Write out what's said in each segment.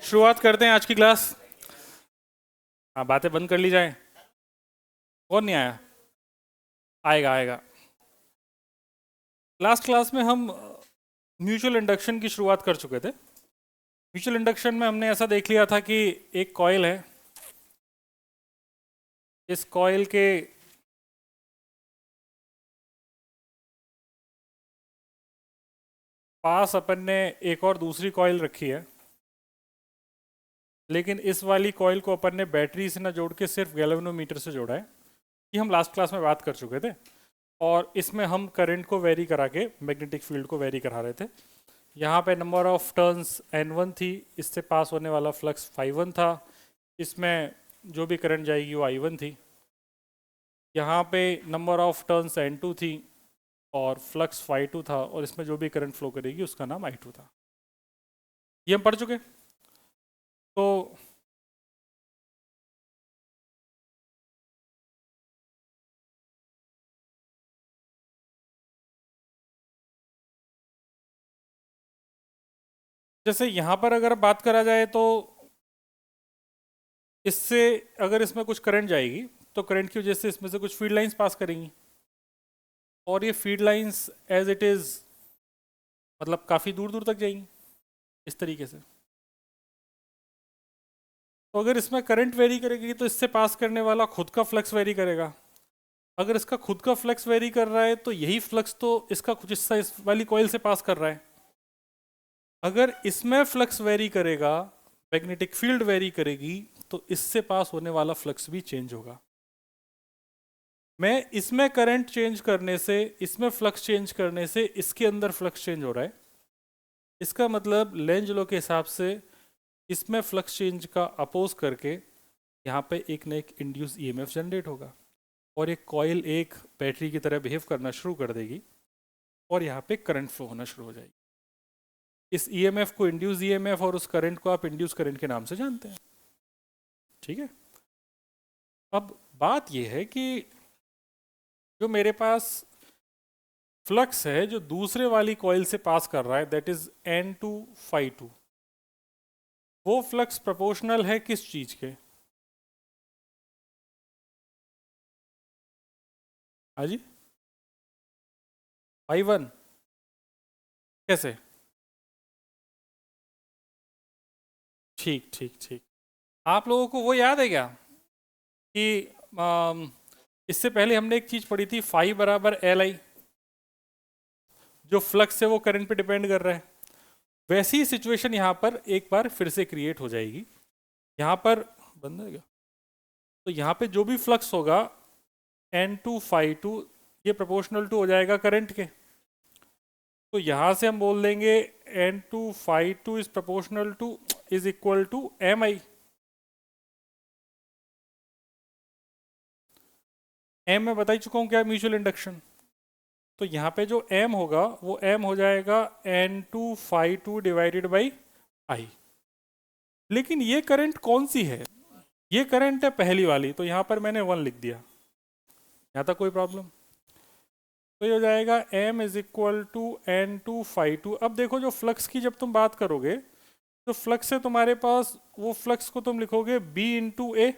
शुरुआत करते हैं आज की क्लास। हाँ, बातें बंद कर ली जाए। कौन नहीं आया? आएगा आएगा। लास्ट क्लास में हम म्यूचुअल इंडक्शन की शुरुआत कर चुके थे। म्यूचुअल इंडक्शन में हमने ऐसा देख लिया था कि एक कॉइल है। इस कॉइल के पास अपन ने एक और दूसरी कॉइल रखी है, लेकिन इस वाली कॉइल को अपन ने बैटरी से ना जोड़ के सिर्फ गैल्वेनोमीटर से जोड़ा है। ये हम लास्ट क्लास में बात कर चुके थे। और इसमें हम करंट को वेरी करा के मैग्नेटिक फील्ड को वेरी करा रहे थे। यहाँ पे नंबर ऑफ टर्न्स N1 थी, इससे पास होने वाला फ्लक्स Φ1 था, इसमें जो भी करंट जाएगी वो I1 थी। यहाँ पे नंबर ऑफ टर्न्स N2 थी और फ्लक्स Φ2 था, और इसमें जो भी करंट फ्लो करेगी उसका नाम I2 था। ये हम पढ़ चुके। तो जैसे यहाँ पर अगर बात करा जाए तो इससे अगर इसमें कुछ करंट जाएगी तो करंट की वजह से इसमें से कुछ फील्ड लाइंस पास करेंगी, और ये field lines as it is मतलब काफ़ी दूर दूर तक जाएंगी इस तरीके से। तो अगर इसमें करंट वेरी करेगी तो इससे पास करने वाला खुद का फ्लक्स वेरी करेगा। अगर इसका खुद का फ्लक्स वेरी कर रहा है तो यही फ्लक्स तो इसका कुछ हिस्सा इस वाली कॉइल से पास कर रहा है। अगर इसमें फ्लक्स वेरी करेगा, मैग्नेटिक फील्ड वेरी करेगी, तो इससे पास होने वाला फ्लक्स भी चेंज होगा। मैं इसमें करंट चेंज करने से, इसमें फ्लक्स चेंज करने से इसके अंदर फ्लक्स चेंज हो रहा है। इसका मतलब लेंज लॉ के हिसाब से इसमें फ्लक्स चेंज का अपोज करके यहाँ पे एक ना एक इंड्यूस ईएमएफ जनरेट होगा, और एक कॉइल एक बैटरी की तरह बिहेव करना शुरू कर देगी, और यहाँ पे करंट फ्लो होना शुरू हो जाएगी। इस ईएमएफ को इंड्यूस ईएमएफ और उस करंट को आप इंड्यूस करंट के नाम से जानते हैं। ठीक है। अब बात यह है कि जो मेरे पास फ्लक्स है जो दूसरे वाली कॉइल से पास कर रहा है, दैट इज N2 Φ2, वो फ्लक्स प्रोपोर्शनल है किस चीज के? हाँ जी, Φ1। कैसे? ठीक ठीक ठीक। आप लोगों को वो याद है क्या कि इससे पहले हमने एक चीज पढ़ी थी, फाई बराबर Li। जो फ्लक्स है वो करंट पे डिपेंड कर रहा है। वैसी सिचुएशन यहाँ पर एक बार फिर से क्रिएट हो जाएगी। यहाँ पर बंद है क्या? तो यहाँ पे जो भी फ्लक्स होगा N2 Φ2, ये प्रोपोर्शनल टू हो जाएगा करंट के। तो यहाँ से हम बोल देंगे N2 Φ2 is proportional to is equal to Mi। M मैं बता ही चुका हूँ क्या, म्यूचुअल इंडक्शन। तो यहाँ पे जो M होगा वो M हो जाएगा N2 Φ2 डिवाइडेड बाई I। लेकिन ये करंट कौन सी है? ये करंट है पहली वाली, तो यहाँ पर मैंने 1 लिख दिया। यहाँ तक कोई प्रॉब्लम? तो ये हो जाएगा M is equal to N2 Φ2। अब देखो, जो फ्लक्स की जब तुम बात करोगे तो फ्लक्स है तुम्हारे पास, वो फ्लक्स को तुम लिखोगे B इंटू ए।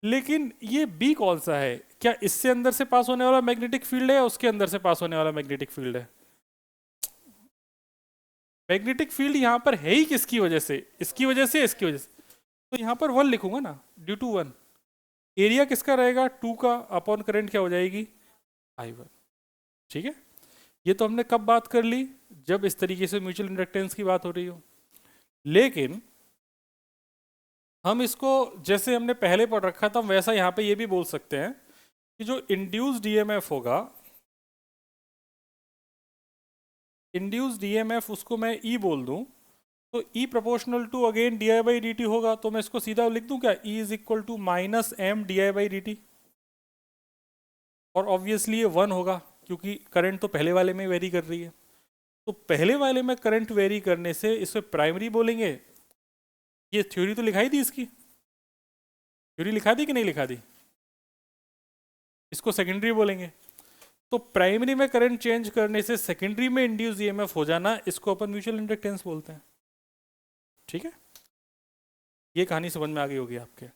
लेकिन ये B कौन सा है? क्या इससे अंदर से पास होने वाला मैग्नेटिक फील्ड है या उसके अंदर से पास होने वाला मैग्नेटिक फील्ड है? मैग्नेटिक फील्ड यहाँ पर है ही किसकी वजह से? इसकी वजह से, इसकी वजह से। तो यहाँ पर 1 लिखूंगा ना, ड्यू टू 1। एरिया किसका रहेगा? 2 का, अपॉन करंट क्या हो जाएगी? I1। ठीक है। ये तो हमने कब बात कर ली? जब इस तरीके से म्यूचुअल इंडक्टेंस की बात हो रही हो। लेकिन हम इसको जैसे हमने पहले पढ़ रखा था वैसा यहाँ पे ये भी बोल सकते हैं कि जो इंड्यूस्ड ईएमएफ होगा, इंड्यूस्ड ईएमएफ उसको मैं E बोल दूं, तो E proportional to again d I by d t होगा। तो मैं इसको सीधा लिख दूं क्या? E is equal to minus M d I by d t. और ऑब्वियसली ये 1 होगा क्योंकि करंट तो पहले वाले में वेरी कर रही है। तो पहले वाले में करंट वेरी करने से इसे प्राइमरी बोलेंगे। ये थ्योरी तो लिखाई थी, इसकी थ्योरी लिखा दी कि नहीं लिखा दी? इसको सेकेंडरी बोलेंगे। तो प्राइमरी में करंट चेंज करने से सेकेंडरी में इंड्यूस ईएमएफ हो जाना, इसको अपन म्यूचुअल इंडक्टेंस बोलते हैं। ठीक है, ये कहानी समझ में आ गई होगी आपके।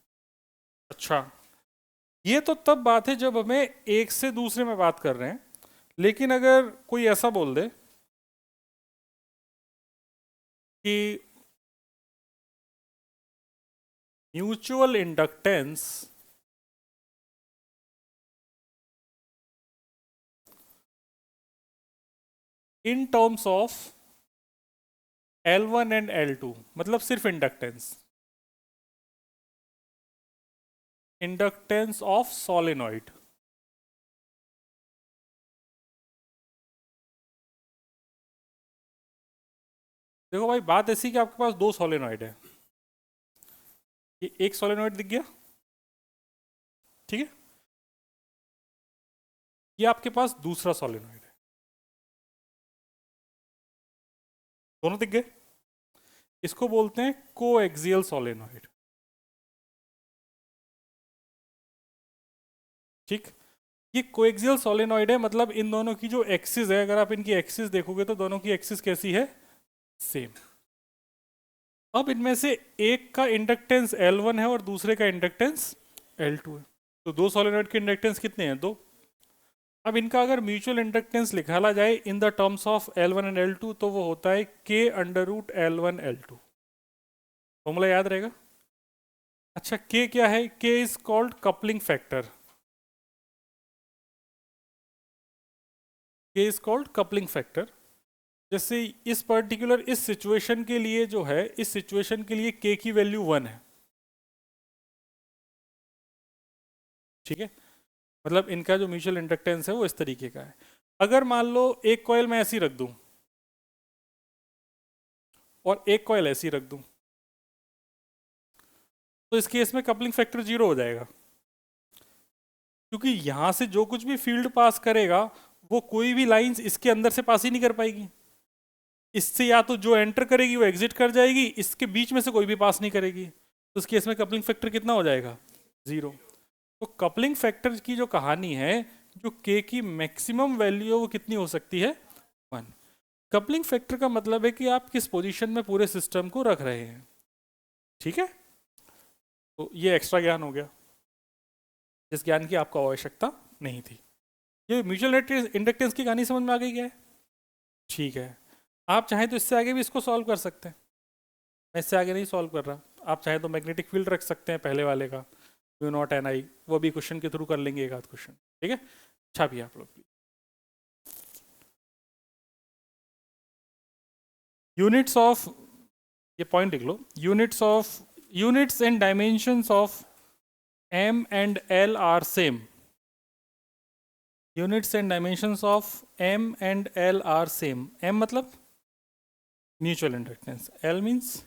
अच्छा, ये तो तब बात है जब हमें एक से दूसरे में बात कर रहे हैं, लेकिन अगर कोई ऐसा बोल दे कि mutual inductance in terms of L1 and L2, मतलब सिर्फ इंडक्टेंस, इंडक्टेंस ऑफ सोलेनॉइड। देखो भाई, बात ऐसी कि आपके पास दो सोलेनॉइड है, ये एक सोलेनॉइड दिख गया, ठीक है, ये आपके पास दूसरा सोलेनॉइड है, दोनों दिख गए, इसको बोलते हैं कोएक्सियल सोलेनॉइड। ठीक, ये कोएक्सियल सोलेनॉइड है, मतलब इन दोनों की जो एक्सिस है, अगर आप इनकी एक्सिस देखोगे तो दोनों की एक्सिस कैसी है, सेम। अब इनमें से एक का इंडक्टेंस L1 है और दूसरे का इंडक्टेंस L2 है, तो दो सोलेनॉइड के इंडक्टेंस कितने हैं, दो। अब इनका अगर म्यूचुअल इंडक्टेंस निकाला जाए in the terms of L1 and L2, तो वो होता है K under root L1 L2। Formula याद रहेगा। अच्छा, K क्या है, K is called coupling factor, K is called coupling factor. जैसे इस पर्टिकुलर इस सिचुएशन के लिए जो है, इस सिचुएशन के लिए K की वैल्यू 1 है, ठीक है, मतलब इनका जो म्यूचुअल इंडक्टेंस है वो इस तरीके का है। अगर मान लो एक कॉइल मैं ऐसी रख दूं और एक कॉइल ऐसी रख दूं, तो इस केस में कपलिंग फैक्टर 0 हो जाएगा, क्योंकि यहां से जो कुछ भी फील्ड पास करेगा वो कोई भी लाइंस इसके अंदर से पास ही नहीं कर पाएगी, इससे या तो जो एंटर करेगी वो एग्जिट कर जाएगी, इसके बीच में से कोई भी पास नहीं करेगी, तो उस केस में कपलिंग फैक्टर कितना हो जाएगा, 0। तो कपलिंग फैक्टर की जो कहानी है, जो K की मैक्सिमम वैल्यू है वो कितनी हो सकती है, 1। कपलिंग फैक्टर का मतलब है कि आप किस पोजीशन में पूरे सिस्टम को रख रहे हैं, ठीक है। तो ये एक्स्ट्रा ज्ञान हो गया, जिस ज्ञान की आपको आवश्यकता नहीं थी। ये म्यूचुअल इंडक्टेंस की कहानी समझ में आ गई क्या है, ठीक है। आप चाहें तो इससे आगे भी इसको सॉल्व कर सकते हैं, मैं इससे आगे नहीं सॉल्व कर रहा। आप चाहें तो मैग्नेटिक फील्ड रख सकते हैं पहले वाले का, U0 NI, वो भी क्वेश्चन के थ्रू कर लेंगे एक आध क्वेश्चन, ठीक है। अच्छा भी आप लोग यूनिट्स ऑफ, ये पॉइंट लिख लो, units and dimensions of M and L are same, units and dimensions of M and L are same. M मतलब mutual inductance, L means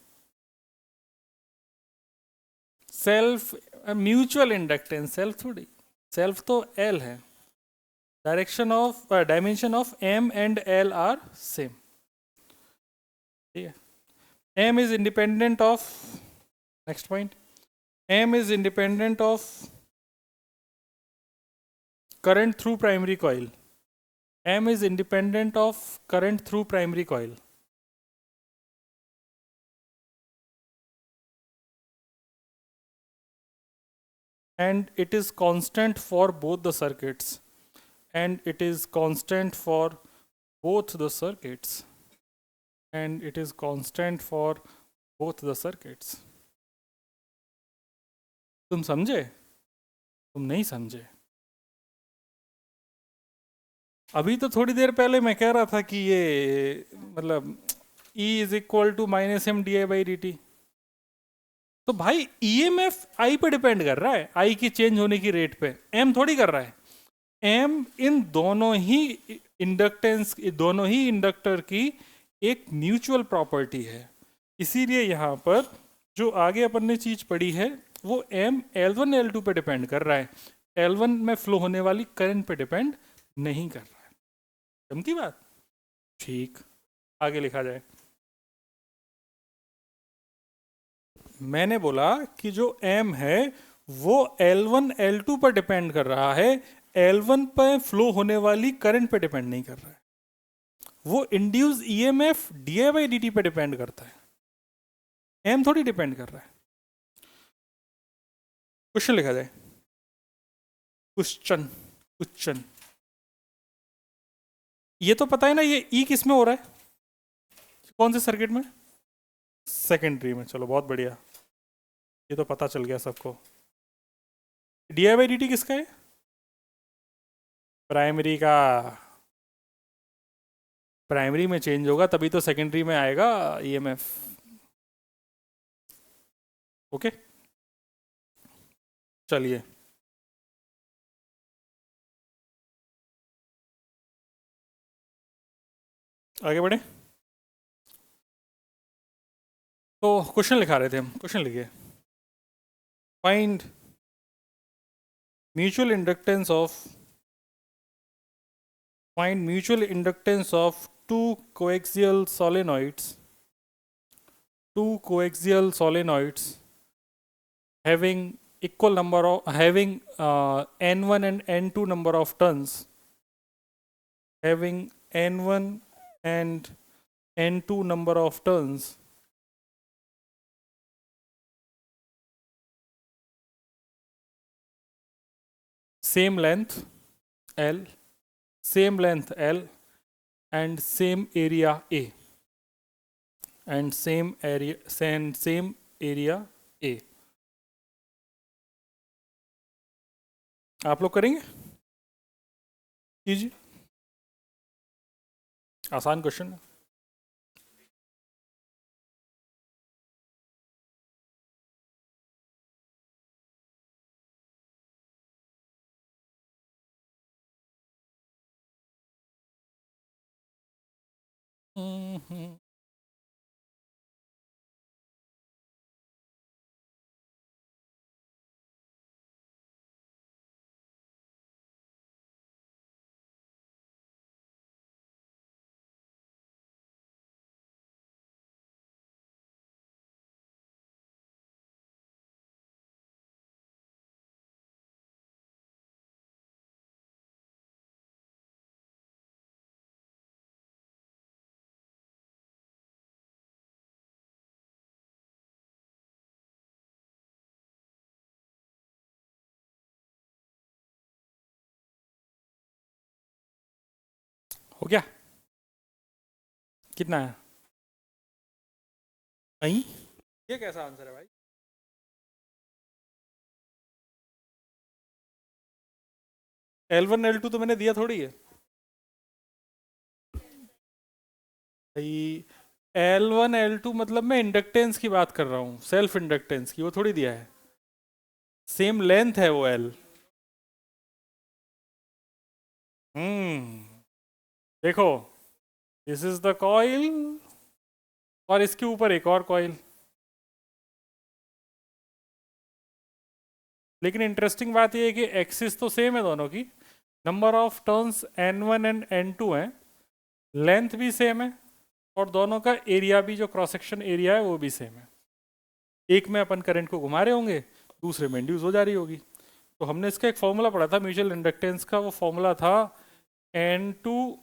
self, mutual inductance self थोड़ी, सेल्फ तो L है। Direction of dimension of M and L are same, ठीक है। M is independent of, next point, M is independent of current through primary coil. M is independent of current through primary coil. And it is constant for both the circuits. And it is constant for both the circuits. And it is constant for both the circuits. तुम समझे, तुम नहीं समझे। अभी तो थोड़ी देर पहले मैं कह रहा था कि ये मतलब E is equal to -M/dI/dt, तो भाई EMF I पे डिपेंड कर रहा है, I की चेंज होने की रेट पे, M थोड़ी कर रहा है। M इन दोनों ही इंडक्टेंस, दोनों ही इंडक्टर की एक म्यूचुअल प्रॉपर्टी है, इसीलिए यहाँ पर जो आगे अपन ने चीज पढ़ी है वो M L1 L2 पे डिपेंड कर रहा है, L1 में फ्लो होने वाली करंट पे डिपेंड नहीं कर रहा है। समझी बात, ठीक। आगे लिखा जाए, मैंने बोला कि जो M है वो L1 L2 पर डिपेंड कर रहा है, L1 पर फ्लो होने वाली करंट पे डिपेंड नहीं कर रहा है, वो इंड्यूस EMF DI/dt पे डिपेंड करता है। एम थोड़ी डिपेंड कर रहा है। क्वेश्चन लिखा जाए, क्वेश्चन क्वेश्चन। ये तो पता है ना, ये ई किस में हो रहा है, कौन से सर्किट में? सेकेंडरी में। चलो बहुत बढ़िया, ये तो पता चल गया सबको। D I by d T किसका है? प्राइमरी का। प्राइमरी में चेंज होगा तभी तो सेकेंडरी में आएगा ईएमएफ। ओके, चलिए आगे बढ़े। तो क्वेश्चन लिखा रहे थे हम, क्वेश्चन लिखिए। Find mutual inductance of, find mutual inductance of two coaxial solenoids having equal number of, having n1 and n2 number of turns, having n1 and n2 number of turns, same length L, same length L, and same area A, and same area A। आप लोग करेंगे? कीजिए, आसान question है। हो गया? कितना है? नहीं, ये कैसा आंसर है भाई? L1 L2 तो मैंने दिया थोड़ी है भाई। L1 L2 मतलब मैं इंडक्टेंस की बात कर रहा हूँ, सेल्फ इंडक्टेंस की, वो थोड़ी दिया है। सेम लेंथ है वो L। देखो, दिस इज द कॉइल और इसके ऊपर एक और कॉइल। लेकिन इंटरेस्टिंग बात ये है कि एक्सिस तो सेम है दोनों की, number of turns N1 and N2 है, लेंथ भी सेम है, और दोनों का एरिया भी, जो क्रॉस सेक्शन एरिया है वो भी सेम है। एक में अपन करंट को घुमा रहे होंगे, दूसरे में इंड्यूस हो जा रही होगी। तो हमने इसका एक फॉर्मूला पढ़ा था म्यूचुअल इंडक्टेंस का, वो फॉर्मूला था N2,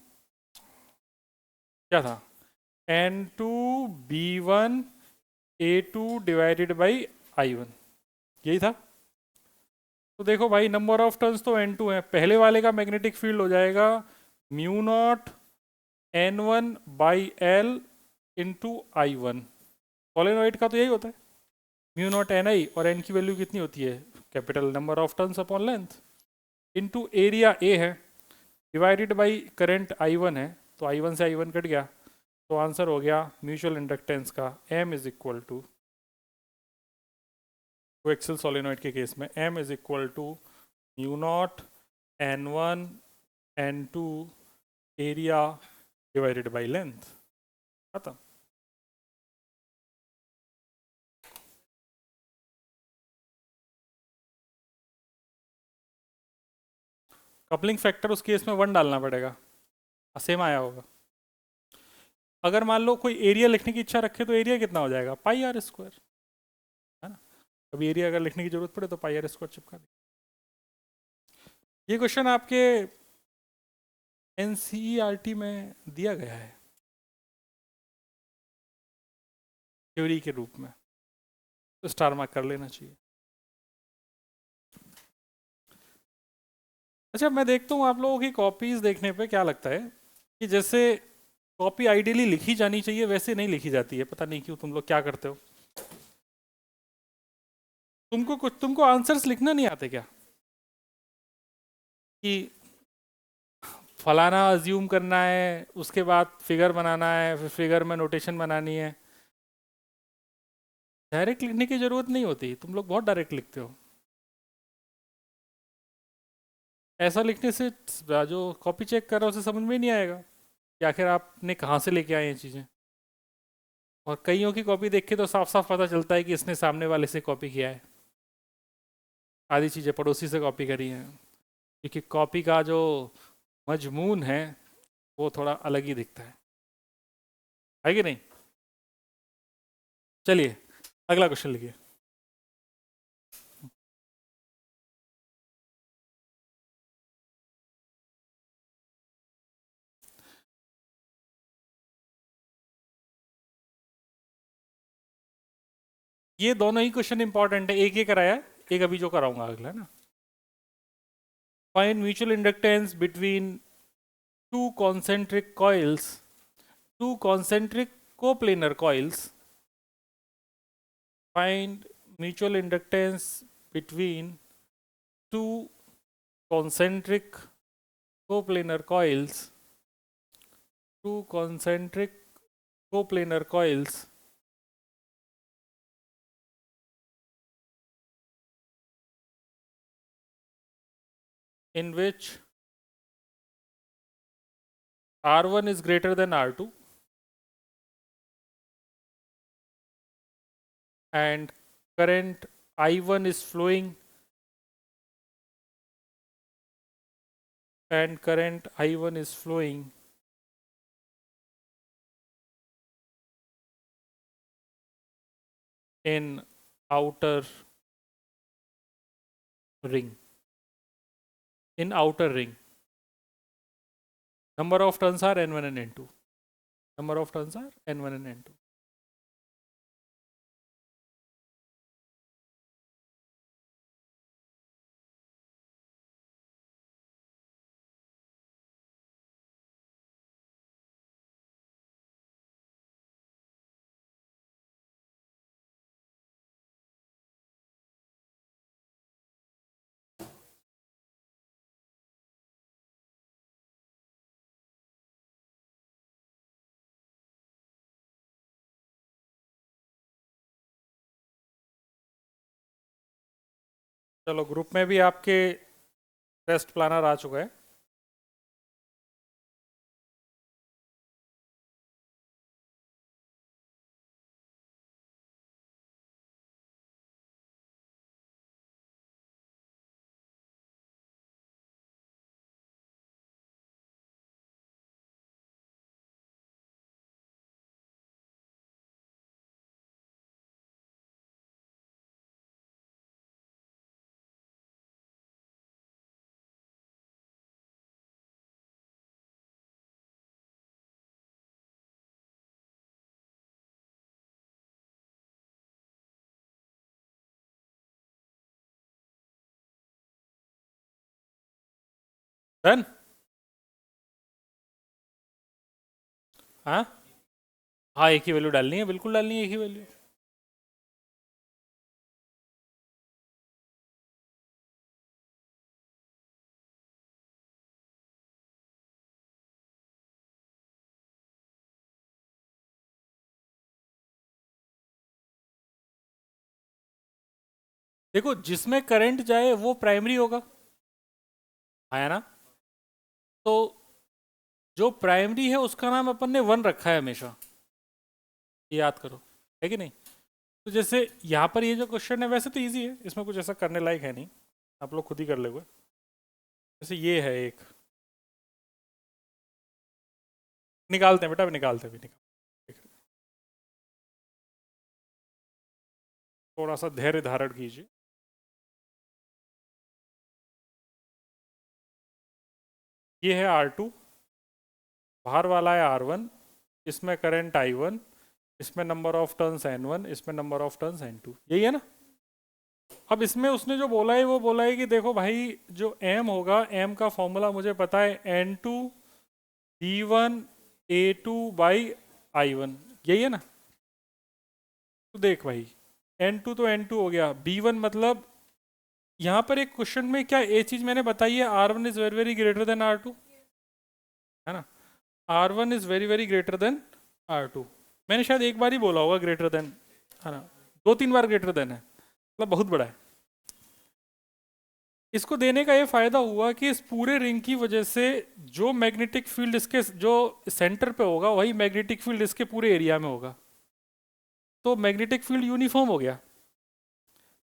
क्या था, N2B1 A2 divided by I1, यही था। तो देखो भाई, नंबर ऑफ टर्न्स तो N2 है, पहले वाले का मैग्नेटिक फील्ड हो जाएगा mu naught N1 by L into I1। Solenoid का तो यही होता है, म्यू नॉट Ni, और N की वैल्यू कितनी होती है, capital number of turns upon length, into area A है, डिवाइडेड बाई करंट I1 है, तो I1 से I1 कट गया, तो आंसर हो गया म्यूचुअल इंडक्टेंस का M is equal to, coaxial solenoid के केस में M is equal to mu naught N1 N2 area divided by length. खत्म। कपलिंग फैक्टर उस केस में 1 डालना पड़ेगा, सेम आया होगा। अगर मान लो कोई एरिया लिखने की इच्छा रखे तो एरिया कितना हो जाएगा, पाई आर स्क्वायर, है ना। अभी एरिया अगर लिखने की जरूरत पड़े तो पाई आर स्क्वायर चिपका दे। ये क्वेश्चन आपके एनसीईआरटी में दिया गया है थ्योरी के रूप में। तो स्टार मार्क कर लेना चाहिए। अच्छा, मैं देखता हूँ आप लोगों की कॉपीज देखने पे क्या लगता है कि जैसे कॉपी आइडियली लिखी जानी चाहिए वैसे नहीं लिखी जाती है, पता नहीं क्यों। तुम लोग क्या करते हो? तुमको आंसर्स लिखना नहीं आते क्या? कि फलाना अज्यूम करना है, उसके बाद फिगर बनाना है, फिर फिगर में नोटेशन बनानी है। डायरेक्ट लिखने की जरूरत नहीं होती, तुम लोग बहुत डायरेक्ट लिखते हो। ऐसा लिखने से जो कॉपी चेक कर रहा है उसे समझ में ही नहीं आएगा कि आखिर आपने कहाँ से लेके आए ये चीज़ें। और कईयों की कॉपी देख के तो साफ साफ पता चलता है कि इसने सामने वाले से कॉपी किया है, आधी चीज़ें पड़ोसी से कॉपी करी हैं। क्योंकि कॉपी का जो मजमून है वो थोड़ा अलग ही दिखता है कि नहीं? चलिए अगला क्वेश्चन लिखिए। ये दोनों ही क्वेश्चन इंपॉर्टेंट है, एक ही कराया है, एक अभी जो कराऊंगा अगला है ना। Find mutual inductance between two concentric coils, to concentric coplanar coils. Find mutual inductance between two concentric coplanar coils, two concentric coplanar coils in which R1 is greater than R2 and current I1 is flowing and current I1 is flowing in outer ring, in outer ring. Number of turns are N1 and N2. Number of turns are N1 and N2. चलो group में भी आपके test planner आ चुका है। Done. हाँ हाँ, एक ही value डालनी है, बिल्कुल डालनी है एक ही वैल्यू। देखो जिसमें करंट जाए वो प्राइमरी होगा, आया ना? तो जो प्राइमरी है उसका नाम अपन ने वन रखा है हमेशा, ये याद करो, है कि नहीं? तो जैसे यहाँ पर ये जो क्वेश्चन है वैसे तो इजी है, इसमें कुछ ऐसा करने लायक है नहीं, आप लोग खुद ही कर लोगे। जैसे ये है एक, निकालते हैं बेटा, अभी निकालते हैं, अभी निकाल, थोड़ा सा धैर्य धारण कीजिए। ये है R2, बाहर वाला है R1, इसमें करंट I1, इसमें नंबर ऑफ टर्न्स n1, इसमें नंबर ऑफ टर्न्स n2, यही है ना। अब इसमें उसने जो बोला है वो बोला है कि देखो भाई जो m होगा, m का फॉर्मूला मुझे पता है n2 d1 a2 by i1, यही है ना। तो देख भाई n2 तो n2 हो गया, b1 मतलब यहाँ पर एक क्वेश्चन में क्या एक चीज मैंने बताई है, r1 is very very greater than r2, है ना। r1 is very very greater than r2, मैंने शायद एक बार ही बोला होगा ग्रेटर देन, है ना, 2-3 बार ग्रेटर देन है, मतलब बहुत बड़ा है। इसको देने का ये फायदा हुआ कि इस पूरे रिंग की वजह से जो मैग्नेटिक फील्ड इसके जो सेंटर पे होगा वही मैग्नेटिक फील्ड इसके पूरे एरिया में होगा, तो मैग्नेटिक फील्ड यूनिफॉर्म हो गया।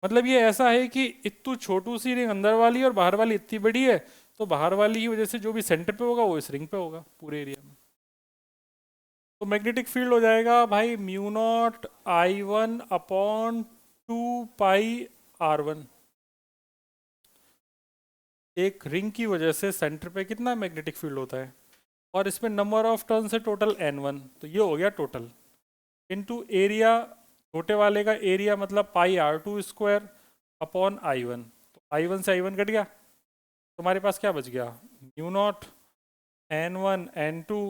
मतलब ये ऐसा है कि इतनी छोटू सी रिंग अंदर वाली और बाहर वाली इतनी बड़ी है, तो बाहर वाली की वजह से जो भी सेंटर पे होगा वो इस रिंग पे होगा पूरे एरिया में। तो मैग्नेटिक फील्ड हो जाएगा भाई म्यू नॉट I1 अपॉन 2 पाई R1। एक रिंग की वजह से सेंटर पे कितना मैग्नेटिक फील्ड होता है, और इसमें नंबर ऑफ टर्न से टोटल n1, तो ये हो गया टोटल इनटू एरिया, छोटे वाले का एरिया मतलब πr2 स्क्वायर अपॉन I1, तो I1 से I1 कट गया, तुम्हारे पास क्या बच गया, mu naught n1 n2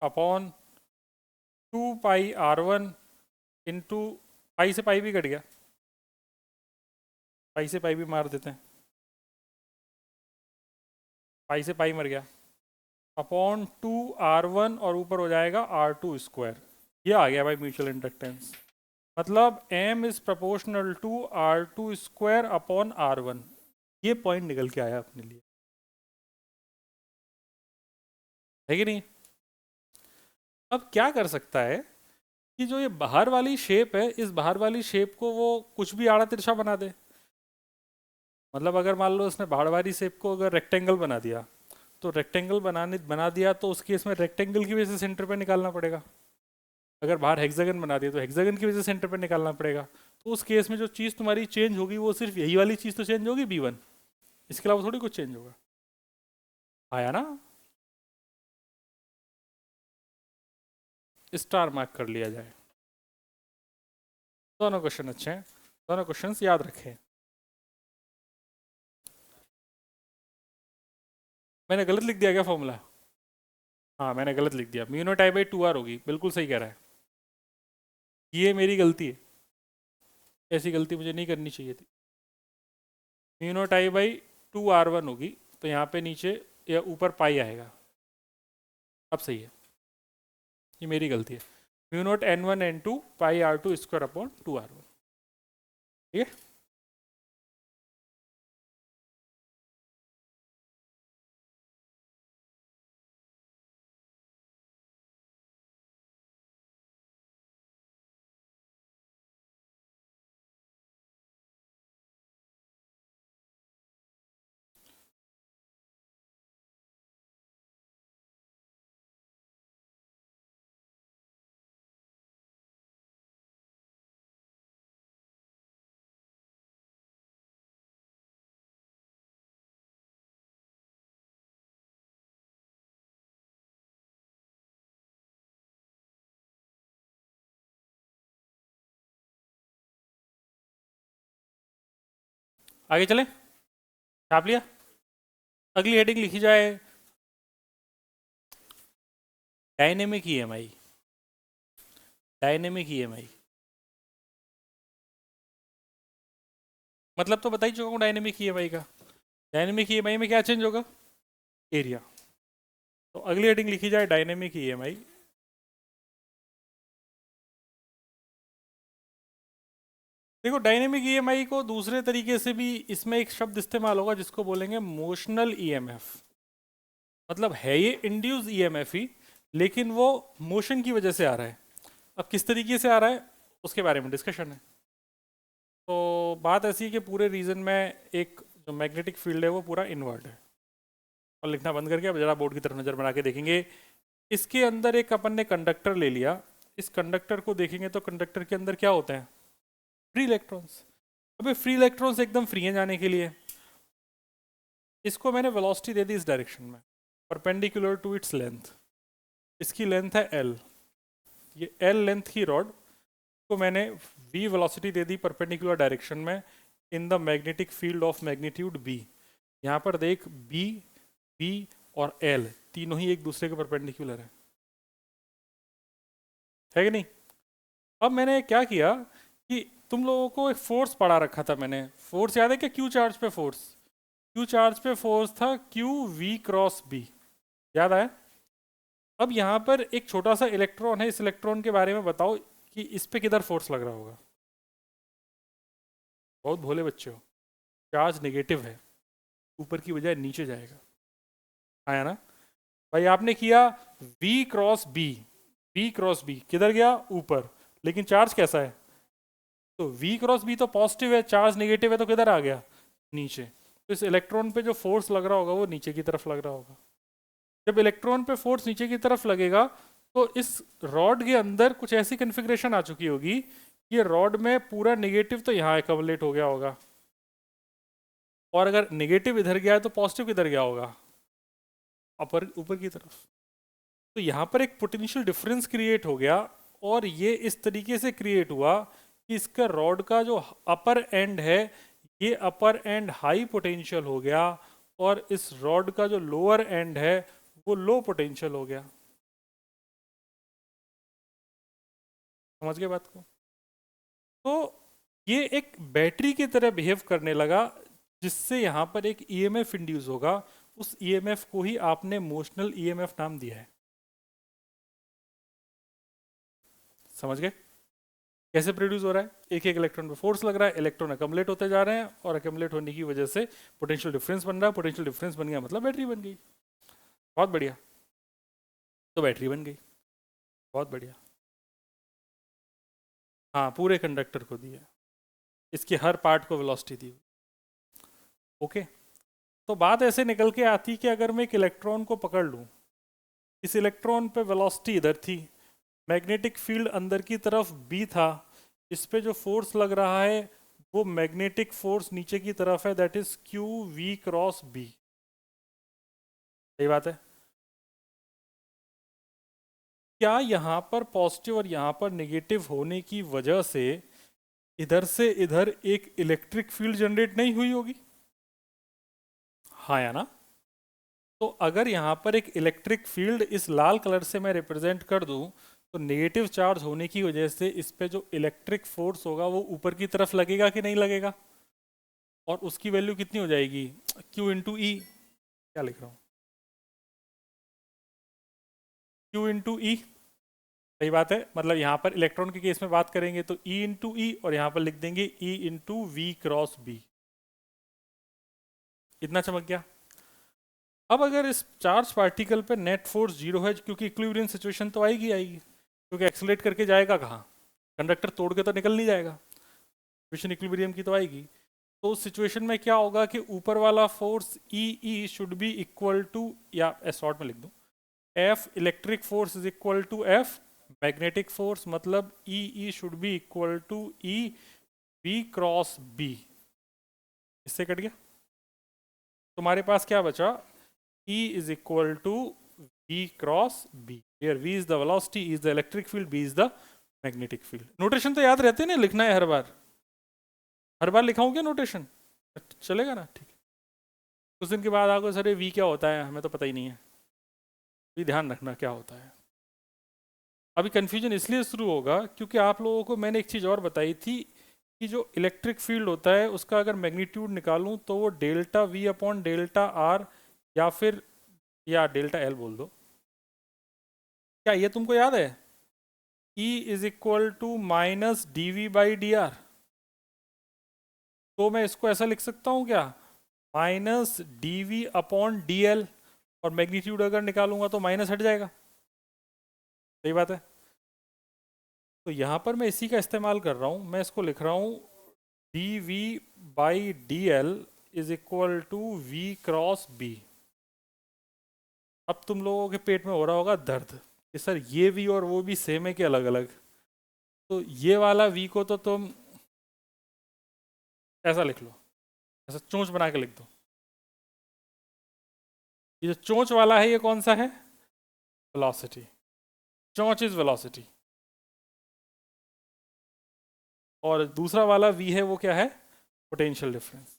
upon 2 पाई R1 इंटू, पाई से पाई भी कट गया, पाई से पाई भी मार देते हैं, पाई से पाई मर गया, अपॉन 2R1 और ऊपर हो जाएगा R2 स्क्वायर। ये आ गया भाई म्यूचुअल इंडक्टेंस, मतलब M is proportional to R2 square upon R1। ये पॉइंट निकल के आया अपने लिए, है कि नहीं। अब क्या कर सकता है कि जो ये बाहर वाली शेप है, इस बाहर वाली शेप को वो कुछ भी आड़ा तिरछा बना दे। मतलब अगर मान लो इसने बाहर वाली शेप को अगर रेक्टेंगल बना दिया, तो रेक्टेंगल बना दिया तो उस केस में रेक्टेंगल की वजह से सेंटर पे निकालना पड़ेगा। अगर बाहर हेक्सागन बना दिया तो हेक्सागन की वजह से सेंटर पे निकालना पड़ेगा। तो उस केस में जो चीज़ तुम्हारी चेंज होगी वो सिर्फ यही वाली चीज़ तो चेंज होगी b1, इसके अलावा थोड़ी कुछ चेंज होगा। आया ना, स्टार मार्क कर लिया जाए। दोनों क्वेश्चन अच्छे हैं, दोनों क्वेश्चंस याद रखें। मैंने गलत लिख दिया क्या फॉर्मूला? हाँ मैंने गलत लिख दिया, mu naught I by 2R होगी, बिल्कुल सही कह रहा है, ये मेरी गलती है, ऐसी गलती मुझे नहीं करनी चाहिए थी। Mu naught I by 2R1 होगी, तो यहाँ पे नीचे या ऊपर पाई आएगा, अब सही है, ये मेरी गलती है। म्यू नॉट n1 n2 पाई R2 स्क्वायर अपॉन 2R1, ठीक है। आगे चलें, छाप लिया, अगली हेडिंग लिखी जाए डायनेमिक EMI। डायनेमिक EMI मतलब तो बता ही चुका हूँ डायनेमिक EMI का। डायनेमिक EMI में क्या चेंज होगा, एरिया। तो अगली हेडिंग लिखी जाए डायनेमिक EMI। देखो डायनेमिक EMI को दूसरे तरीके से भी इसमें एक शब्द इस्तेमाल होगा जिसको बोलेंगे मोशनल EMF। मतलब है ये इंड्यूस EMF ही, लेकिन वो मोशन की वजह से आ रहा है। अब किस तरीके से आ रहा है उसके बारे में डिस्कशन है। तो बात ऐसी है कि पूरे रीजन में एक जो मैग्नेटिक फील्ड है वो पूरा इनवर्ट है। और लिखना बंद करके अब जरा बोर्ड की तरफ नज़र बना के देखेंगे। इसके अंदर एक अपन ने कंडक्टर ले लिया, इस कंडक्टर को देखेंगे तो कंडक्टर के अंदर क्या होते हैं, फ्री इलेक्ट्रॉन्स। अबे फ्री इलेक्ट्रॉन्स एकदम फ्री हैं जाने के लिए। इसको मैंने वेलोसिटी दे दी इस डायरेक्शन में, परपेंडिकुलर टू इट्स लेंथ। इसकी लेंथ है L, ये एल लेंथ की रॉड को मैंने v वेलोसिटी दे दी परपेंडिकुलर डायरेक्शन में in the magnetic field of magnitude b। यहाँ पर देख b, b और l तीनों ही एक दूसरे के परपेंडिकुलर है कि नहीं। अब मैंने क्या किया कि तुम लोगों को एक फोर्स पढ़ा रखा था मैंने, फोर्स याद है क्या, क्यू चार्ज पे फोर्स, क्यू चार्ज पे फोर्स था क्यू वी क्रॉस बी, याद आया। अब यहाँ पर एक छोटा सा इलेक्ट्रॉन है, इस इलेक्ट्रॉन के बारे में बताओ कि इस पे किधर फोर्स लग रहा होगा। बहुत भोले बच्चे हो, चार्ज नेगेटिव है, ऊपर की बजाय नीचे जाएगा, आया ना भाई। आपने किया v cross B, v cross B किधर गया, ऊपर, लेकिन चार्ज कैसा है, तो v क्रॉस बी तो पॉजिटिव है, चार्ज नेगेटिव है तो किधर आ गया, नीचे। तो इस इलेक्ट्रॉन पे जो फोर्स लग रहा होगा वो नीचे की तरफ लग रहा होगा। जब इलेक्ट्रॉन पे फोर्स नीचे की तरफ लगेगा तो इस रॉड के अंदर कुछ ऐसी कन्फिग्रेशन आ चुकी होगी, ये रॉड में पूरा नेगेटिव तो यहाँ एकमुलेट हो गया होगा, और अगर नेगेटिव इधर गया है तो पॉजिटिव किधर गया होगा, अपर ऊपर की तरफ। तो यहाँ पर एक पोटेंशियल डिफरेंस क्रिएट हो गया, और ये इस तरीके से क्रिएट हुआ कि इसका रॉड का जो अपर एंड है ये अपर एंड हाई पोटेंशियल हो गया, और इस रॉड का जो लोअर एंड है वो लो पोटेंशियल हो गया। समझ गए बात को। तो ये एक बैटरी की तरह बिहेव करने लगा, जिससे यहाँ पर एक ईएमएफ इंड्यूस होगा, उस ईएमएफ को ही आपने मोशनल ईएमएफ नाम दिया है। समझ गए कैसे प्रोड्यूस हो रहा है, एक एक इलेक्ट्रॉन पे फोर्स लग रहा है, इलेक्ट्रॉन अकमलेट होते जा रहे हैं, और अकमलेट होने की वजह से पोटेंशियल डिफरेंस बन रहा है, पोटेंशियल डिफरेंस बन गया मतलब बैटरी बन गई। बहुत बढ़िया, तो बैटरी बन गई, बहुत बढ़िया। हाँ पूरे कंडक्टर को दिया, इसके हर पार्ट को वेलोसिटी दी। ओके, तो बात ऐसे निकल के आती कि अगर मैं एक इलेक्ट्रॉन को पकड़ लूँ, इस इलेक्ट्रॉन पे वेलोसिटी इधर थी, मैग्नेटिक फील्ड अंदर की तरफ बी था, इस पे जो फोर्स लग रहा है वो मैग्नेटिक फोर्स नीचे की तरफ है, that is q v cross B. सही बात है। क्या यहाँ पर पॉजिटिव और यहाँ पर नेगेटिव होने की वजह से इधर से इधर एक इलेक्ट्रिक फील्ड जनरेट नहीं हुई होगी, हाँ या ना। तो अगर यहाँ पर एक इलेक्ट्रिक फील्ड इस लाल कलर से मैं रिप्रेजेंट कर दूं, तो नेगेटिव चार्ज होने की वजह से इस पे जो इलेक्ट्रिक फोर्स होगा वो ऊपर की तरफ लगेगा कि नहीं लगेगा, और उसकी वैल्यू कितनी हो जाएगी, Q इंटू ई। क्या लिख रहा हूँ, Q इंटू ई। सही बात है, मतलब यहाँ पर इलेक्ट्रॉन के केस में बात करेंगे तो E इंटू ई, और यहाँ पर लिख देंगे E into v cross B. इतना चमक गया। अब अगर इस चार्ज पार्टिकल पे नेट फोर्स जीरो है, क्योंकि इक्विलिब्रियम सिचुएशन तो आएगी आएगी, क्योंकि एक्सेलरेट करके जाएगा कहाँ, कंडक्टर तोड़ के तो निकल नहीं जाएगा, सिचुएशन इक्विलिब्रियम की तो आएगी। तो उस सिचुएशन में क्या होगा कि ऊपर वाला force E should be equal to, या शॉर्ट में लिख दूं, F electric force is equal to F magnetic force, मतलब E should be equal to E B cross B. इससे कट गया, तुम्हारे पास क्या बचा, E is equal to V cross B, where V is the velocity, E is the electric field, B is the magnetic field। Notation तो याद रहते हैं ना, लिखना है हर बार लिखाऊं क्या नोटेशन, चलेगा ना, ठीक है। कुछ दिन के बाद आपको सर V क्या होता है, हमें तो पता ही नहीं है, भी ध्यान रखना क्या होता है। अभी कन्फ्यूजन इसलिए शुरू होगा क्योंकि आप लोगों को मैंने एक चीज़ और बताई थी कि जो इलेक्ट्रिक फील्ड होता है उसका अगर मैग्नीट्यूड निकालूं तो वो delta V upon delta R, या डेल्टा एल बोल दो। क्या ये तुमको याद है, E is equal to minus d v by d r. तो मैं इसको ऐसा लिख सकता हूँ क्या, minus d v upon d l, और मैग्नीट्यूड अगर निकालूंगा तो माइनस हट जाएगा। सही बात है। तो यहाँ पर मैं इसी का इस्तेमाल कर रहा हूँ, मैं इसको लिख रहा हूँ d v by d l is equal to v cross B. अब तुम लोगों के पेट में हो रहा होगा दर्द कि सर ये वी और वो भी सेम है कि अलग अलग। तो ये वाला वी को तो तुम ऐसा लिख लो, ऐसा चोंच बना के लिख दो। ये जो चोंच वाला है ये कौन सा है, वेलोसिटी, चोंच इज वेलोसिटी। और दूसरा वाला वी है वो क्या है, पोटेंशियल डिफरेंस।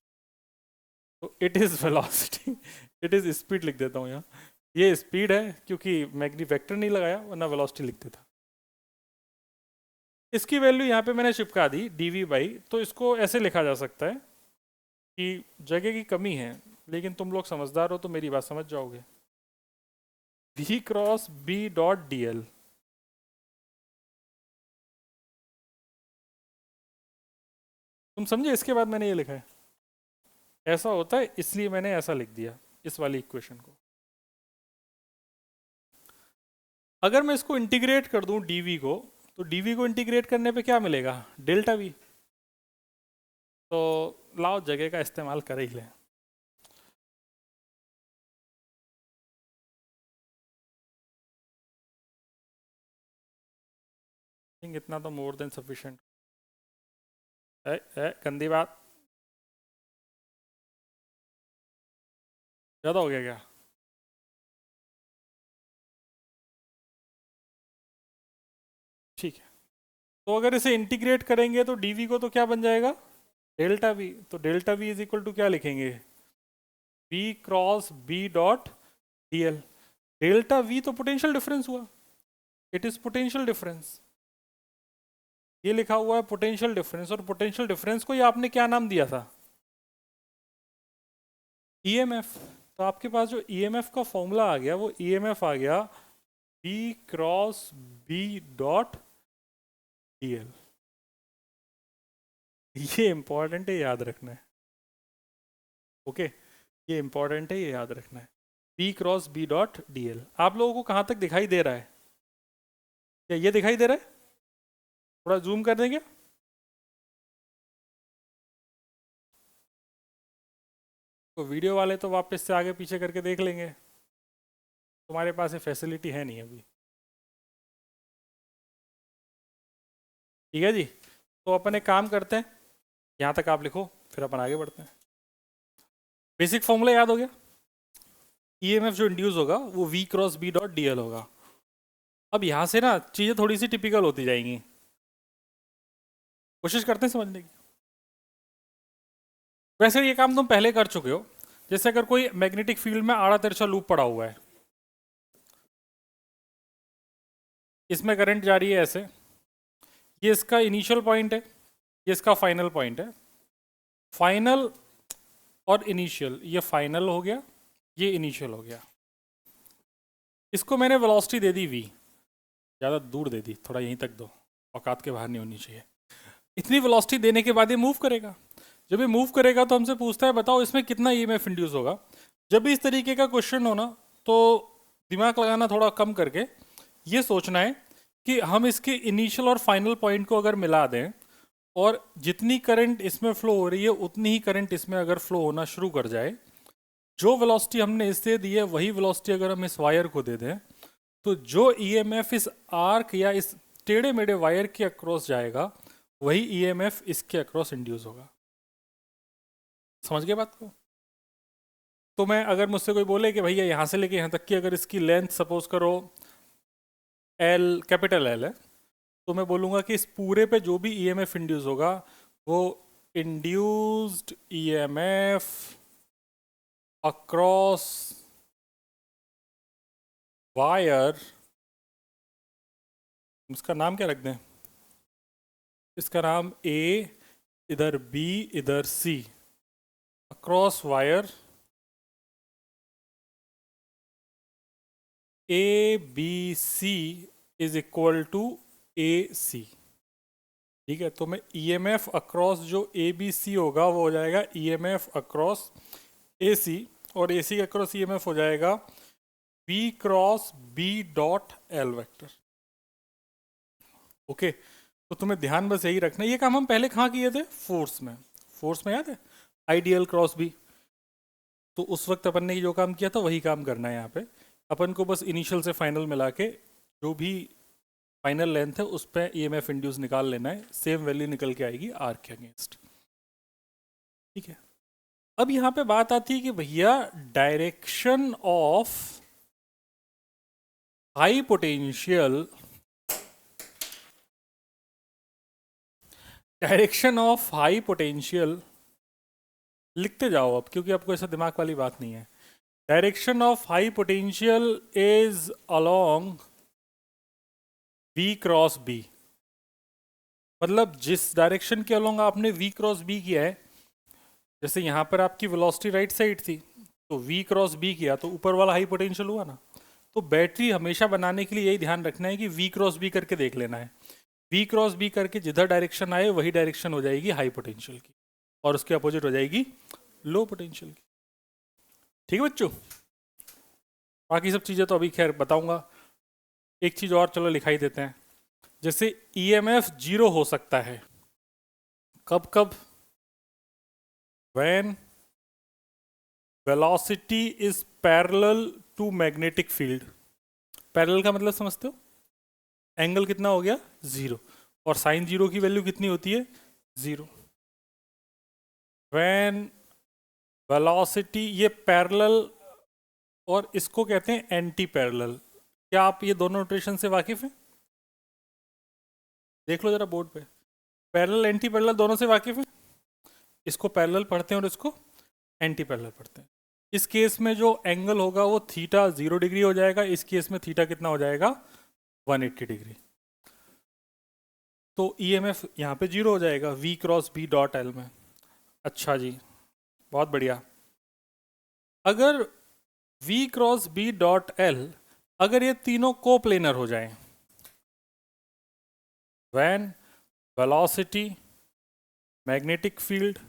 तो it is velocity, it is speed लिख देता हूँ यहाँ, ये स्पीड है क्योंकि मैग्नी वेक्टर नहीं लगाया, वरना वेलोसिटी लिख देता। इसकी वैल्यू यहाँ पे मैंने चिपका दी dv बाई, तो इसको ऐसे लिखा जा सकता है कि जगह की कमी है, लेकिन तुम लोग समझदार हो तो मेरी बात समझ जाओगे। v cross b dot dl, तुम समझे? इसके बाद मैंने ये लिखा है, ऐसा होता है इसलिए मैंने ऐसा लिख दिया इस वाली इक्वेशन को। अगर मैं इसको इंटीग्रेट कर दूं dv को, तो dv को इंटीग्रेट करने पे क्या मिलेगा, डेल्टा v। तो लाओ जगह का इस्तेमाल कर ही लें। इतना तो मोर देन सफिशिएंट। गंदी बात, ज़्यादा हो गया क्या? ठीक है, तो अगर इसे इंटीग्रेट करेंगे तो dv को तो क्या बन जाएगा, डेल्टा v। तो delta v is equal to क्या लिखेंगे, v cross b dot dl। Delta v तो पोटेंशियल डिफरेंस हुआ, इट इज पोटेंशियल डिफरेंस, ये लिखा हुआ है पोटेंशियल डिफरेंस। और पोटेंशियल डिफरेंस को ये आपने क्या नाम दिया था, ईएमएफ। तो आपके पास जो ईएमएफ का फॉर्मूला आ गया, वो ईएमएफ आ गया v cross b dot dl। ये इंपॉर्टेंट है, याद रखना है। ओके, ये इंपॉर्टेंट है, ये याद रखना है। p cross b dot dl आप लोगों को कहाँ तक दिखाई दे रहा है, क्या ये दिखाई दे रहा है? थोड़ा जूम कर देंगे। तो वीडियो वाले तो वापस से आगे पीछे करके देख लेंगे, तुम्हारे पास ये फैसिलिटी है नहीं अभी। ठीक है जी, तो अपन एक काम करते हैं, यहाँ तक आप लिखो, फिर अपन आगे बढ़ते हैं। बेसिक फॉर्मूला याद हो गया, ईएमएफ जो इंड्यूस होगा वो v cross b dot dl होगा। अब यहाँ से ना चीज़ें थोड़ी सी टिपिकल होती जाएंगी, कोशिश करते हैं समझने की। वैसे ये काम तुम पहले कर चुके हो, जैसे अगर कोई मैग्नेटिक फील्ड में आड़ा तिरछा लूप पड़ा हुआ है, इसमें करंट जा रही है ऐसे, ये इसका इनिशियल पॉइंट है, ये इसका फाइनल पॉइंट है। फाइनल और इनिशियल, ये फाइनल हो गया, ये इनिशियल हो गया। इसको मैंने वेलोसिटी दे दी v, ज़्यादा दूर दे दी, थोड़ा यहीं तक दो, औकात के बाहर नहीं होनी चाहिए। इतनी वेलोसिटी देने के बाद ये मूव करेगा। जब ये मूव करेगा तो हमसे पूछता है बताओ इसमें कितना ईएमएफ इंड्यूस होगा। जब भी इस तरीके का क्वेश्चन हो ना, तो दिमाग लगाना थोड़ा कम करके ये सोचना है कि हम इसके इनिशियल और फाइनल पॉइंट को अगर मिला दें, और जितनी करंट इसमें फ्लो हो रही है उतनी ही करंट इसमें अगर फ्लो होना शुरू कर जाए, जो वेलोसिटी हमने इससे दी है वही वेलोसिटी अगर हम इस वायर को दे दें, तो जो ईएमएफ इस आर्क या इस टेढ़े मेढ़े वायर के अक्रॉस जाएगा, वही ईएमएफ इसके अक्रॉस इंड्यूस होगा। समझ गए बात को? तो मैं अगर मुझसे कोई बोले कि भैया यहाँ से लेके यहाँ तक की अगर इसकी लेंथ सपोज करो एल, कैपिटल एल है, तो मैं बोलूँगा कि इस पूरे पे जो भी ईएमएफ इंड्यूस होगा वो इंड्यूस्ड ईएमएफ अक्रॉस वायर, इसका नाम क्या रख दें, इसका नाम ए, इधर बी, इधर C, across wire A B C is equal to A C. ठीक है, तो मैं ईएमएफ अक्रॉस जो ए बी सी होगा वो हो जाएगा ईएमएफ अक्रॉस ए सी, और ए सी के अक्रॉस ईएमएफ हो जाएगा B cross B dot L vector. Okay, तो तुम्हें ध्यान बस यही रखना है। ये काम हम पहले कहाँ किए थे, फोर्स में। फोर्स में याद है, आइडियल क्रॉस बी। तो उस वक्त अपन ने जो काम किया था वही काम करना है यहाँ पे। अपन को बस इनिशियल से फाइनल मिला के जो भी फाइनल लेंथ है उस पर ईएमएफ इंड्यूस निकाल लेना है, सेम वैल्यू निकल के आएगी आर्क के अगेंस्ट। ठीक है, अब यहाँ पे बात आती है कि भैया direction of high potential direction of high potential, लिखते जाओ अब क्योंकि आपको ऐसा दिमाग वाली बात नहीं है। Direction of high potential is along V cross B। मतलब जिस डायरेक्शन के अलोंग आपने V क्रॉस B किया है, जैसे यहाँ पर आपकी वेलोसिटी राइट साइड थी, तो V क्रॉस B किया तो ऊपर वाला हाई पोटेंशियल हुआ ना। तो बैटरी हमेशा बनाने के लिए यही ध्यान रखना है कि V क्रॉस B करके देख लेना है। V क्रॉस B करके जिधर डायरेक्शन आए वही डायरेक्शन हो जाएगी हाई पोटेंशियल की, और उसके अपोजिट हो जाएगी लो पोटेंशियल की। ठीक है बच्चों, बाकी सब चीज़ें तो अभी खैर बताऊंगा। एक चीज़ और चलो लिखाई देते हैं। जैसे EMF जीरो हो सकता है कब कब? When velocity is parallel to magnetic field. Parallel का मतलब समझते हो? एंगल कितना हो गया? जीरो, और साइन जीरो की वैल्यू कितनी होती है? जीरो। व्हेन वेलोसिटी, ये पैरेलल और इसको कहते हैं एंटी पैरेलल। क्या आप ये दोनों नोटेशन से वाकिफ हैं? देख लो जरा बोर्ड पे। पैरेलल एंटी पैरेलल दोनों से वाकिफ हैं? इसको पैरेलल पढ़ते हैं और इसको एंटी पैरेलल पढ़ते हैं। इस केस में जो एंगल होगा वो थीटा 0 डिग्री हो जाएगा, इस केस में थीटा कितना हो जाएगा? 180 डिग्री। तो EMF यहाँ पे जीरो हो जाएगा V cross B dot L में। अच्छा जी, बहुत बढ़िया। अगर V cross B dot L, अगर ये तीनों कोप्लेनर हो जाएं, when velocity, magnetic field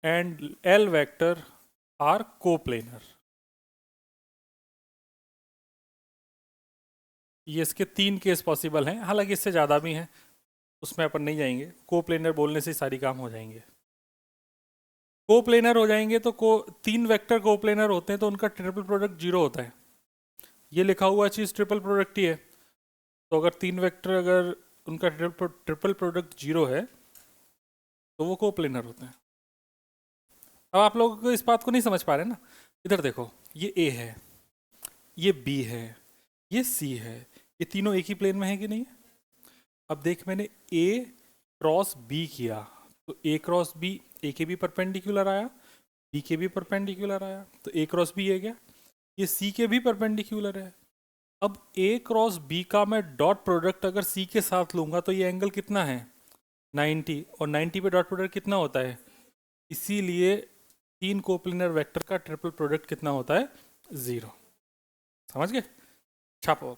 and L vector are coplanar, ये इसके तीन केस पॉसिबल हैं, हालांकि इससे ज़्यादा भी हैं, उसमें अपन नहीं जाएंगे। कोप्लेनर बोलने से सारी काम हो जाएंगे। कोप्लेनर हो जाएंगे तो तीन वेक्टर कोप्लेनर होते हैं तो उनका ट्रिपल प्रोडक्ट जीरो होता है। ये लिखा हुआ चीज़ ट्रिपल प्रोडक्ट ही है। तो अगर तीन वेक्टर, अगर उनका ट्रिपल प्रोडक्ट जीरो है तो वो कोप्लेनर होते हैं। अब आप लोग को इस बात को नहीं समझ पा रहे ना? इधर देखो, ये A है, ये B है, ये C है, ये तीनों एक ही प्लेन में है कि नहीं है? अब देख, मैंने A क्रॉस B किया तो A क्रॉस B A के भी परपेंडिकुलर आया, B के भी परपेंडिकुलर आया, तो A क्रॉस B है क्या? ये C के भी परपेंडिकुलर है। अब A क्रॉस B का मैं डॉट प्रोडक्ट अगर C के साथ लूंगा तो ये एंगल कितना है? 90, और 90 पे डॉट प्रोडक्ट कितना होता है? इसीलिए तीन कोप्लिनर वेक्टर का ट्रिपल प्रोडक्ट कितना होता है? जीरो। समझ गए? छापो।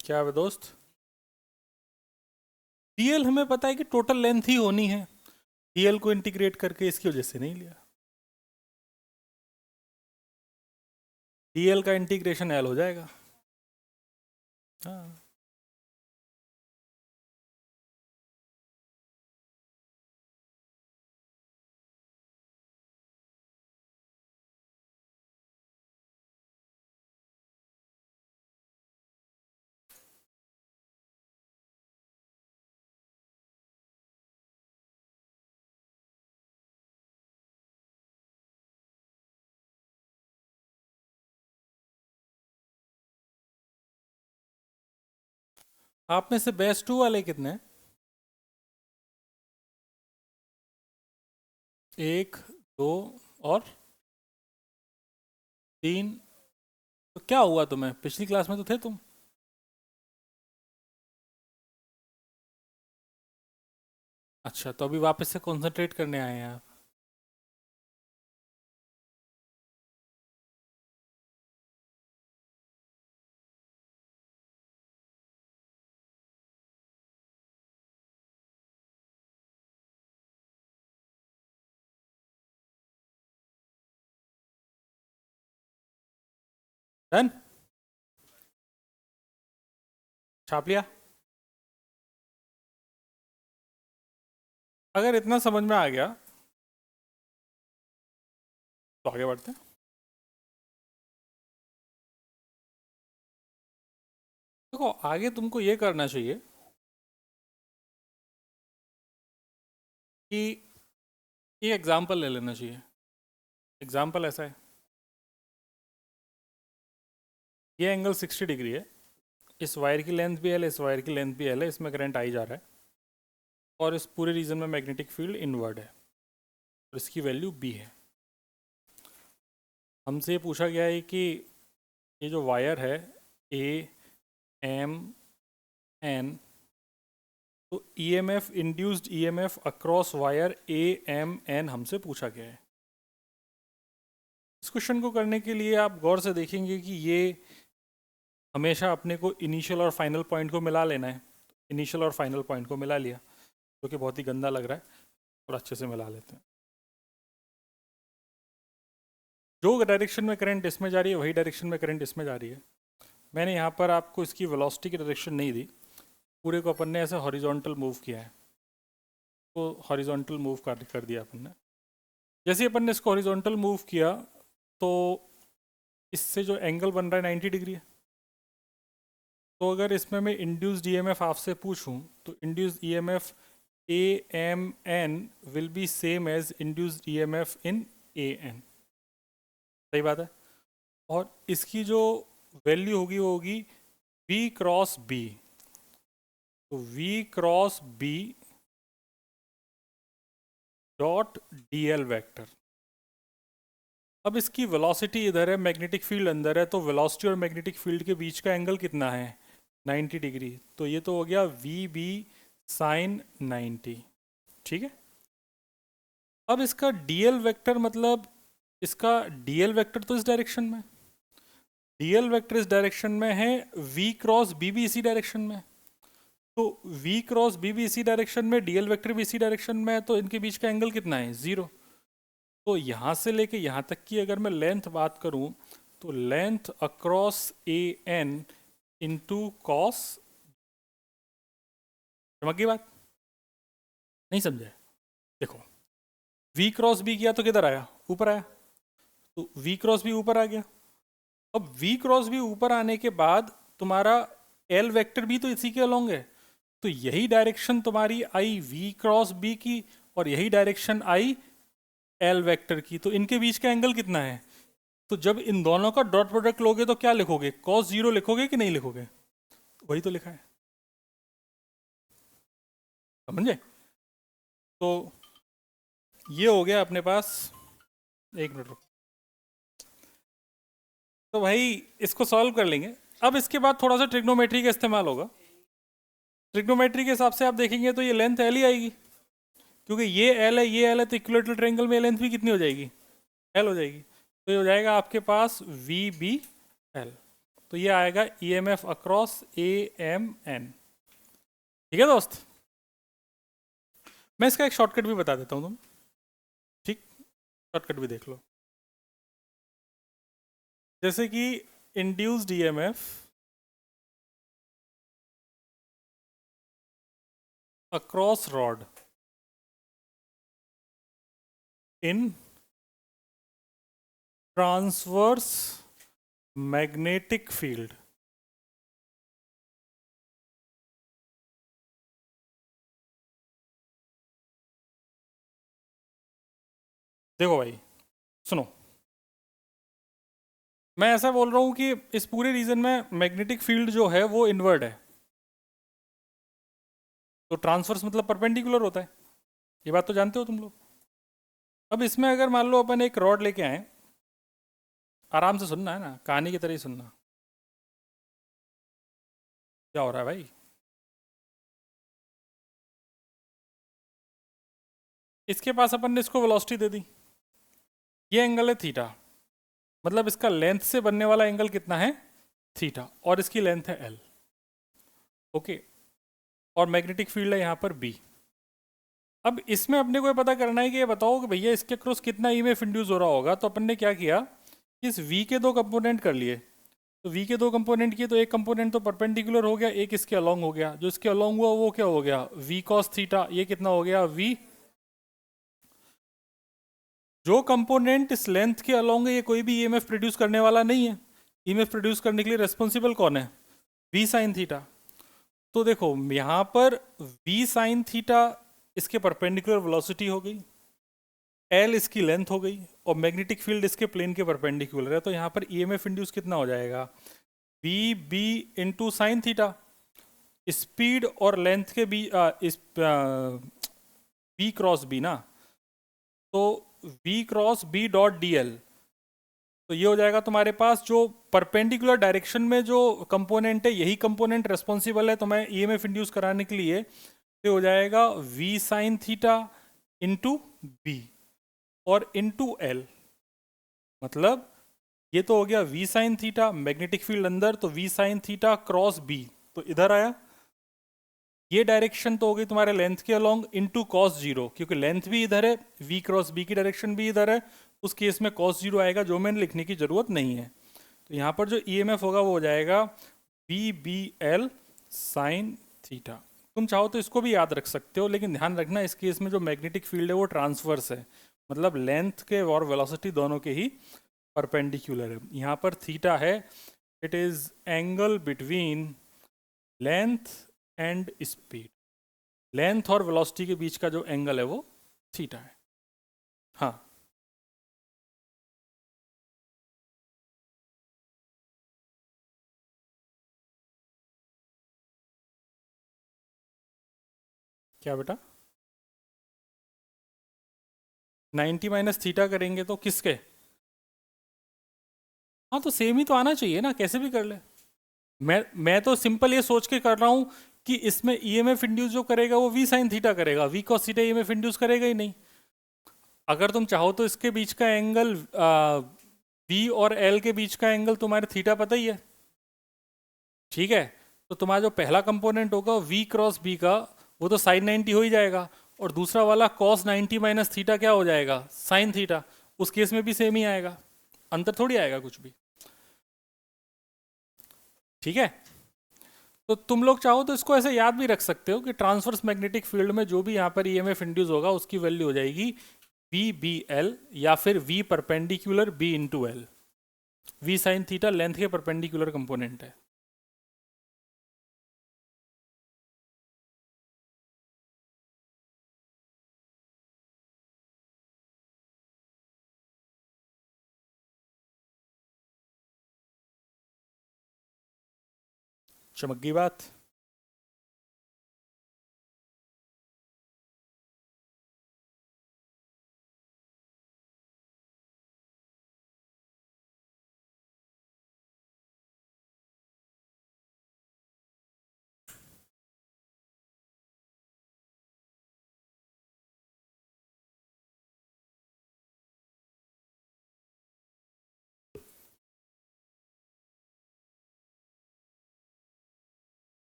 क्या है दोस्त? DL हमें पता है कि टोटल लेंथ ही होनी है, DL को इंटीग्रेट करके इसकी वजह से नहीं लिया। DL का इंटीग्रेशन L हो जाएगा। हाँ, आप में से बेस्ट टू वाले कितने हैं? एक, दो और तीन। तो क्या हुआ तुम्हें? पिछली क्लास में तो थे तुम। अच्छा, तो अभी वापस से कंसंट्रेट करने आए हैं आप। डन? छाप लिया? अगर इतना समझ में आ गया तो आगे बढ़ते हैं। देखो आगे तुमको ये करना चाहिए कि एक एग्जाम्पल ले लेना चाहिए। एग्जाम्पल ऐसा है, ये एंगल 60 डिग्री है, इस वायर की लेंथ भी एल है, इस वायर की लेंथ भी एल है, इसमें करंट आई जा रहा है और इस पूरे रीजन में मैग्नेटिक फील्ड इनवर्ड है और इसकी वैल्यू बी है। हमसे ये पूछा गया है कि ये जो वायर है ए एम एन, तो EMF induced EMF across wire A M N हमसे पूछा गया है। इस क्वेश्चन को करने के लिए आप गौर से देखेंगे कि ये हमेशा अपने को इनिशियल और फाइनल पॉइंट को मिला लेना है। इनिशियल और फाइनल पॉइंट को मिला लिया, जो कि बहुत ही गंदा लग रहा है, और अच्छे से मिला लेते हैं। जो डायरेक्शन में करंट इसमें जा रही है वही डायरेक्शन में करंट इसमें जा रही है। मैंने यहाँ पर आपको इसकी वेलोसिटी की डायरेक्शन नहीं दी, पूरे को अपन ने ऐसे हॉरिजॉन्टल मूव किया है, तो हॉरिजॉन्टल मूव कर दिया अपन ने। जैसे ही अपन ने इसको हॉरिजॉन्टल मूव किया तो इससे जो एंगल बन रहा है 90 डिग्री है। तो अगर इसमें मैं इंड्यूस्ड ईएमएफ आपसे पूछूं तो induced EMF A M N will be same as induced EMF in A N. सही बात है। और इसकी जो वैल्यू होगी वो होगी V क्रॉस B। तो V cross B dot DL vector. अब इसकी वेलोसिटी इधर है, मैग्नेटिक फील्ड अंदर है, तो वेलोसिटी और मैग्नेटिक फील्ड के बीच का एंगल कितना है? 90 डिग्री। तो ये तो हो गया VB साइन 90। ठीक है। अब इसका DL वेक्टर, मतलब इसका DL वेक्टर तो इस डायरेक्शन में, DL वेक्टर इस डायरेक्शन में है, V क्रॉस B भी इसी डायरेक्शन में। तो V क्रॉस B भी इसी डायरेक्शन में, DL वेक्टर भी इसी डायरेक्शन में है, तो इनके बीच का एंगल कितना है? 0। तो यहाँ से लेके यहाँ तक की अगर मैं लेंथ बात करूँ तो length across AN into cos. समझ गई बात? नहीं समझे? देखो V क्रॉस B किया तो किधर आया? ऊपर आया। तो V क्रॉस B ऊपर आ गया। अब V क्रॉस B ऊपर आने के बाद तुम्हारा L वेक्टर भी तो इसी के अलोंग है, तो यही डायरेक्शन तुम्हारी आई V क्रॉस B की और यही डायरेक्शन आई L वेक्टर की। तो इनके बीच का एंगल कितना है? तो जब इन दोनों का डॉट प्रोडक्ट लोगे तो क्या लिखोगे? cos 0 लिखोगे कि नहीं लिखोगे? वही तो लिखा है। समझे? तो ये हो गया अपने पास। एक मिनट रुको। तो भाई इसको सॉल्व कर लेंगे। अब इसके बाद थोड़ा सा ट्रिग्नोमेट्री का इस्तेमाल होगा। ट्रिग्नोमेट्री के हिसाब से आप देखेंगे तो ये लेंथ एल ही आएगी, क्योंकि ये एल है, ये एल है, तो इक्विलेटरल ट्रायंगल में लेंथ भी कितनी हो जाएगी? एल हो जाएगी। तो ये हो जाएगा आपके पास वी बी एल। तो ये आएगा E M F across A M N. ठीक है दोस्त, मैं इसका एक शॉर्टकट भी बता देता हूँ तुम। ठीक, शॉर्टकट भी देख लो। जैसे कि induced E M F across rod in transverse magnetic field. देखो भाई सुनो, मैं ऐसा बोल रहा हूं कि इस पूरे रीजन में मैग्नेटिक फील्ड जो है वो इनवर्ड है। तो ट्रांसवर्स मतलब परपेंडिकुलर होता है, ये बात तो जानते हो तुम लोग। अब इसमें अगर मान लो अपन एक रॉड लेके आए, आराम से सुनना है ना, कहानी की तरह ही सुनना। क्या हो रहा है भाई? इसके पास अपन ने इसको वेलोसिटी दे दी, ये एंगल है थीटा, मतलब इसका लेंथ से बनने वाला एंगल कितना है? थीटा, और इसकी लेंथ है एल। ओके, और मैग्नेटिक फील्ड है यहाँ पर बी। अब इसमें अपने को ये पता करना है कि ये बताओ कि भैया इसके क्रॉस कितना ईएमएफ इंड्यूस हो रहा होगा। तो अपन ने क्या किया, इस v के दो कंपोनेंट कर लिए। तो v के दो कंपोनेंट किए तो एक कंपोनेंट तो परपेंडिकुलर हो गया, एक इसके अलोंग हो गया। जो इसके अलोंग हुआ वो क्या हो गया? v cos theta. ये कितना हो गया? v जो कंपोनेंट इस लेंथ के अलोंग है ये कोई भी ईएमएफ प्रोड्यूस करने वाला नहीं है। ईएमएफ प्रोड्यूस करने के लिए रेस्पॉन्सिबल कौन है? V sine theta. तो देखो यहाँ पर वी साइन थीटा इसके परपेंडिकुलर वेलोसिटी हो गई, एल इसकी लेंथ हो गई, और मैग्नेटिक फील्ड इसके प्लेन के परपेंडिकुलर है। तो यहाँ पर ईएमएफ इंड्यूस कितना हो जाएगा? V B into sine theta, speed और लेंथ के बीच बी क्रॉस बी ना, तो v cross B dot D l. तो ये हो जाएगा तुम्हारे पास जो परपेंडिकुलर डायरेक्शन में जो कंपोनेंट है यही कंपोनेंट रेस्पॉन्सिबल है तुम्हें ईएमएफ इंड्यूस कराने के लिए। तो हो जाएगा v sine theta into B और इंटू एल। मतलब ये तो हो गया v sine theta, magnetic field अंदर, तो v sine theta cross b, तो इधर आया। ये डायरेक्शन तो हो गई तुम्हारे लेंथ के अलोंग इनटू कॉस जीरो, क्योंकि लेंथ भी इधर है, v क्रॉस b की डायरेक्शन भी इधर है, उस केस में कॉस जीरो आएगा, जो मैंने लिखने की जरूरत नहीं है। तो यहाँ पर जो ईएमएफ होगा वो हो जाएगा B B L sine theta. तुम चाहो तो इसको भी याद रख सकते हो, लेकिन ध्यान रखना इस केस में जो मैग्नेटिक फील्ड है वो ट्रांसवर्स है, मतलब लेंथ के और वेलोसिटी दोनों के ही परपेंडिकुलर है। यहाँ पर थीटा है, it is angle between length and speed. Length और वेलोसिटी के बीच का जो एंगल है वो थीटा है। हाँ, क्या बेटा? 90 माइनस थीटा करेंगे तो किसके? हाँ, तो सेम ही तो आना चाहिए ना, कैसे भी कर ले। मैं तो सिंपल ये सोच के कर रहा हूँ कि इसमें ईएमएफ इंड्यूस जो करेगा वो वी साइन थीटा करेगा, v cos theta EMF induce करेगा ही नहीं। अगर तुम चाहो तो इसके बीच का एंगल वी और एल के बीच का एंगल तुम्हारे थीटा पता ही है, ठीक है? तो तुम्हारा जो पहला कंपोनेंट होगा वी क्रॉस बी का, वो तो साइन 90 हो ही जाएगा, और दूसरा वाला कॉस 90 माइनस थीटा क्या हो जाएगा? Sine theta. उस केस में भी सेम ही आएगा, अंतर थोड़ी आएगा कुछ भी, ठीक है? तो तुम लोग चाहो तो इसको ऐसे याद भी रख सकते हो कि ट्रांसवर्स मैग्नेटिक फील्ड में जो भी यहाँ पर ईएमएफ इंड्यूस होगा उसकी वैल्यू हो जाएगी वी बी एल, या फिर v perpendicular B into L. V sine theta length के परपेंडिकुलर कंपोनेंट है। चमक गई बात?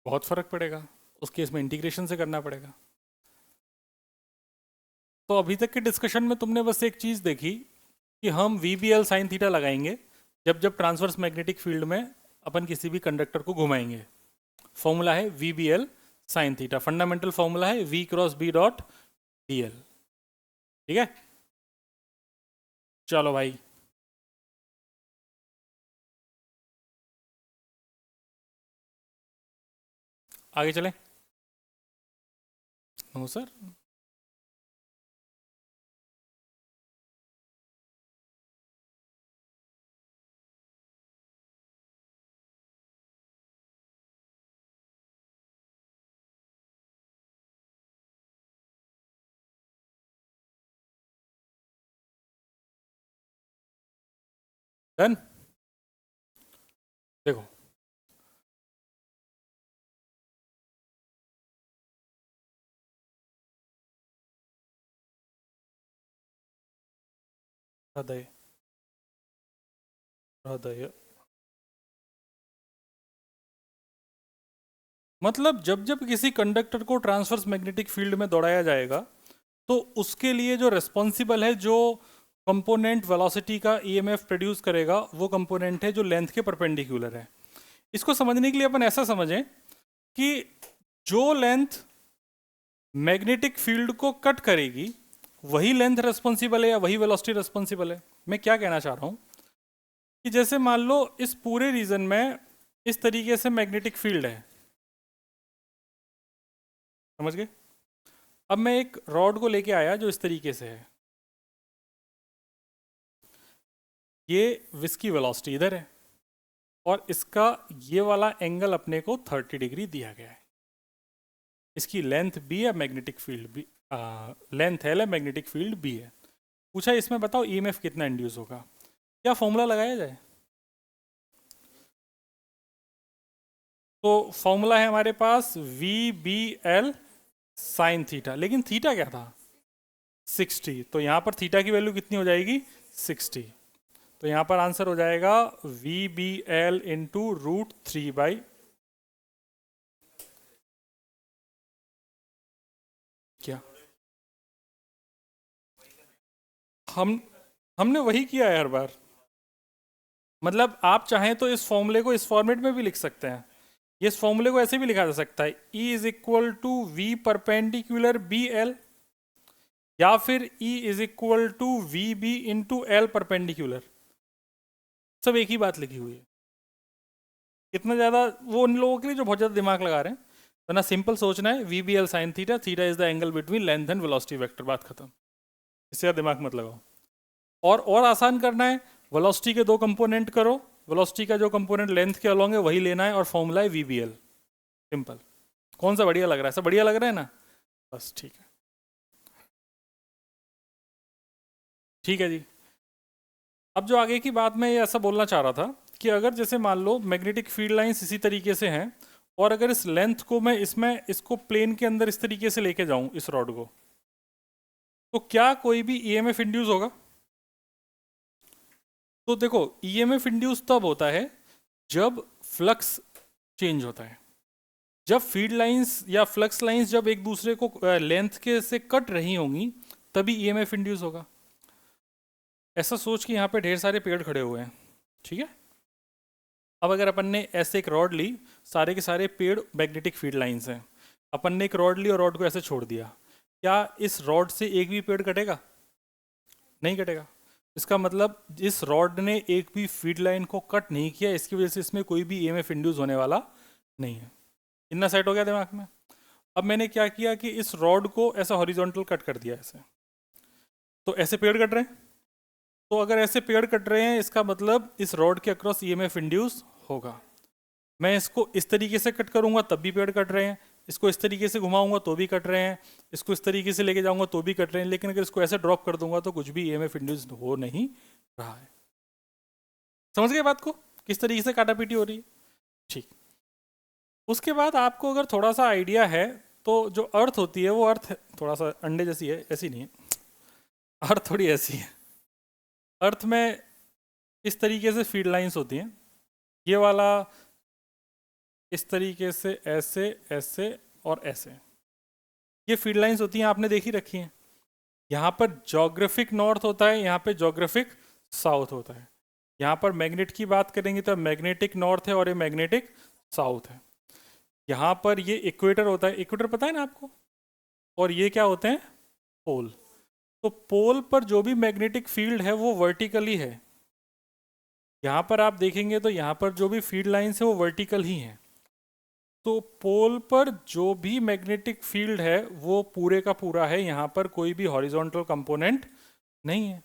बहुत फर्क पड़ेगा, उस केस में इंटीग्रेशन से करना पड़ेगा। तो अभी तक के डिस्कशन में तुमने बस एक चीज देखी कि हम v B L sine theta लगाएंगे जब जब ट्रांसवर्स मैग्नेटिक फील्ड में अपन किसी भी कंडक्टर को घुमाएंगे। फॉर्मूला है we B L sine theta, fundamental formula है V cross B dot D L, ठीक है? चलो भाई, आगे चलें। No sir, done. देखो, हृदय हृदय मतलब जब जब किसी कंडक्टर को ट्रांसवर्स मैग्नेटिक फील्ड में दौड़ाया जाएगा तो उसके लिए जो रिस्पॉन्सिबल है, जो कंपोनेंट वेलोसिटी का ईएमएफ प्रोड्यूस करेगा, वो कंपोनेंट है जो लेंथ के परपेंडिकुलर है। इसको समझने के लिए अपन ऐसा समझें कि जो लेंथ मैग्नेटिक फील्ड को कट करेगी, वही लेंथ रिस्पॉन्सिबल है या वही वेलोसिटी रिस्पॉन्सिबल है? मैं क्या कहना चाह रहा हूँ कि जैसे मान लो इस पूरे रीजन में इस तरीके से मैग्नेटिक फील्ड है, समझ गए? अब मैं एक रॉड को लेके आया जो इस तरीके से है, ये विस्की वेलोसिटी इधर है और इसका ये वाला एंगल अपने को 30 डिग्री दिया गया है। इसकी लेंथ बी है, magnetic field B, length L है, मैग्नेटिक फील्ड बी है। पूछा इसमें बताओ ईएमएफ कितना इंड्यूस होगा, क्या फॉर्मूला लगाया जाए? तो फॉर्मूला है हमारे पास V B L sine theta, लेकिन थीटा क्या था? 60, तो यहाँ पर थीटा की वैल्यू कितनी हो जाएगी? 60। तो यहाँ पर आंसर हो जाएगा वी बी एल इंटू √3/, क्या हमने वही किया है हर बार। मतलब आप चाहें तो इस फॉर्मूले को इस फॉर्मेट में भी लिख सकते हैं, ये इस फॉर्मूले को ऐसे भी लिखा जा सकता है, E is equal to v perpendicular B L, या फिर E is equal to v B into L perpendicular. सब एक ही बात लिखी हुई है। इतना ज़्यादा वो उन लोगों के लिए जो बहुत ज़्यादा दिमाग लगा रहे हैं, तो ना सिंपल सोचना है we B L sine theta, theta is the angle between length and velocity vector, बात खत्म। इससे ज़्यादा दिमाग मत लगाओ। और आसान करना है, वेलोसिटी के दो कंपोनेंट करो, वेलोसिटी का जो कंपोनेंट लेंथ के अलॉन्ग है वही लेना है और फॉर्मूला है वी बी एल। सिंपल। कौन सा बढ़िया लग रहा है? सब बढ़िया लग रहा है ना? बस ठीक है, ठीक है जी। अब जो आगे की बात मैं ये ऐसा बोलना चाह रहा था कि अगर जैसे मान लो मैग्नेटिक फील्ड लाइंस इसी तरीके से हैं और अगर इस लेंथ को मैं इसमें इसको प्लेन के अंदर इस तरीके से लेके जाऊं इस रॉड को, तो क्या कोई भी ईएमएफ इंड्यूस होगा? तो देखो ईएमएफ इंड्यूस तब होता है जब फ्लक्स चेंज होता है, जब फील्ड लाइंस या फ्लक्स लाइंस जब एक दूसरे को लेंथ के से कट रही होंगी तभी ईएमएफ इंड्यूस होगा। ऐसा सोच के यहाँ पे ढेर सारे पेड़ खड़े हुए हैं, ठीक है? अब अगर अपन ने ऐसे एक रॉड ली, सारे के सारे पेड़ मैग्नेटिक फील्ड लाइंस हैं, अपन ने एक रॉड ली और रॉड को ऐसे छोड़ दिया, क्या इस रॉड से एक भी पेड़ कटेगा? नहीं कटेगा। इसका मतलब इस रॉड ने एक भी फील्ड लाइन को कट नहीं किया, इसकी वजह से इसमें कोई भी ईएमएफ इंड्यूस होने वाला नहीं है। इतना सेट हो गया दिमाग में? अब मैंने क्या किया कि इस रॉड को ऐसा हॉरिजॉन्टल कट कर दिया ऐसे, तो ऐसे पेड़ कट रहे हैं। तो अगर ऐसे पेड़ कट रहे हैं इसका मतलब इस रॉड के अक्रॉस ईएमएफ इंड्यूस होगा। मैं इसको इस तरीके से कट करूंगा तब भी पेड़ कट रहे हैं, इसको इस तरीके से घुमाऊंगा तो भी कट रहे हैं, इसको इस तरीके से लेके जाऊंगा तो भी कट रहे हैं, लेकिन अगर इसको ऐसे ड्रॉप कर दूंगा तो कुछ भी ईएमएफ इंड्यूस हो नहीं रहा है। समझ गए बात को, किस तरीके से काटापीटी हो रही है? ठीक। उसके बाद आपको अगर थोड़ा सा आइडिया है तो जो अर्थ होती है वो अर्थ थोड़ा सा अंडे जैसी है, ऐसी नहीं है, अर्थ थोड़ी ऐसी है। अर्थ में इस तरीके से फील्ड लाइंस होती हैं, ये वाला इस तरीके से ऐसे ऐसे और ऐसे, ये फील्ड लाइंस होती हैं, आपने देखी रखी हैं। यहाँ पर जोग्राफिक नॉर्थ होता है, यहाँ पे जोग्राफिक साउथ होता है। यहाँ पर मैग्नेट की बात करेंगे तो मैग्नेटिक नॉर्थ है और ये मैग्नेटिक साउथ है। यहाँ पर ये इक्वेटर होता है, इक्वेटर पता है ना आपको, और ये क्या होते हैं? पोल। तो पोल पर जो भी मैग्नेटिक फील्ड है वो वर्टिकली है। यहाँ पर आप देखेंगे तो यहाँ पर जो भी फील्ड लाइंस है वो वर्टिकल ही हैं। तो पोल पर जो भी मैग्नेटिक फील्ड है वो पूरे का पूरा है, यहाँ पर कोई भी हॉरिजॉन्टल कंपोनेंट नहीं है।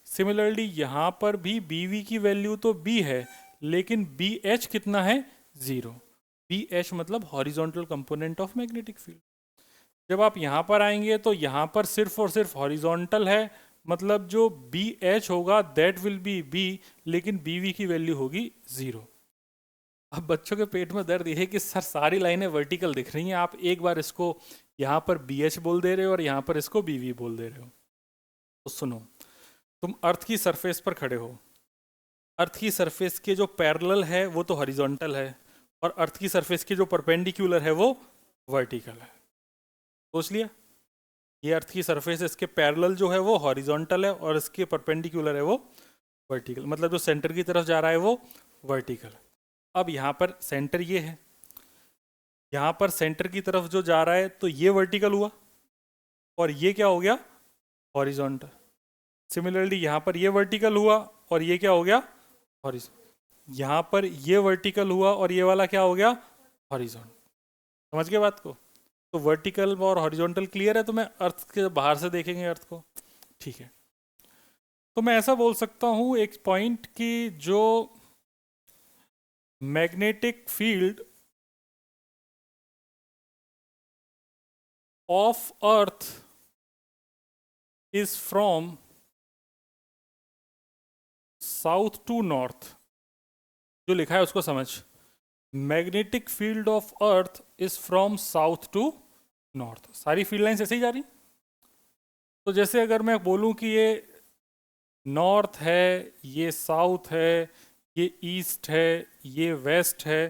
सिमिलरली यहाँ पर भी बी वी की वैल्यू तो बी है, लेकिन बी एच कितना है? 0। बी एच मतलब horizontal component of magnetic field. जब आप यहाँ पर आएंगे तो यहाँ पर सिर्फ और सिर्फ हॉरिजॉन्टल है, मतलब जो बी एच होगा दैट विल बी बी, लेकिन बी वी की वैल्यू होगी 0। अब बच्चों के पेट में दर्द ये है कि सर सारी लाइनें वर्टिकल दिख रही हैं, आप एक बार इसको यहाँ पर बी एच बोल दे रहे हो और यहाँ पर इसको बी वी बोल दे रहे हो। तो सुनो, तुम अर्थ की सरफेस पर खड़े हो, अर्थ की सरफेस के जो पैरेलल है वो तो हॉरिजॉन्टल है और अर्थ की सरफेस के जो परपेंडिकुलर है वो वर्टिकल है। सोच लिया, ये अर्थ की सरफेस इसके पैरेलल जो है वो हॉरिजॉन्टल है और इसके परपेंडिकुलर है वो वर्टिकल, मतलब जो सेंटर की तरफ जा रहा है वो वर्टिकल। अब यहाँ पर सेंटर ये है, यहाँ पर सेंटर की तरफ जो जा रहा है तो ये वर्टिकल हुआ, और ये क्या हो गया, हॉरिजॉन्टल। सिमिलरली यहाँ पर ये वर्टिकल हुआ और ये क्या हो गया, हॉरिजॉन्टल। यहाँ पर ये वर्टिकल हुआ और ये वाला क्या हो गया, हॉरिजॉन्टल। समझ गए बात को? तो वर्टिकल और हॉरिजॉन्टल क्लियर है? तो मैं अर्थ के बाहर से देखेंगे अर्थ को, ठीक है। तो मैं ऐसा बोल सकता हूँ एक पॉइंट कि जो magnetic field of earth is from south to north, जो लिखा है उसको समझ। Magnetic field of earth is from south to north. सारी फील्ड लाइंस ऐसे ही जा रही। तो जैसे अगर मैं बोलूं कि ये नॉर्थ है, ये साउथ है, ये ईस्ट है, ये वेस्ट है,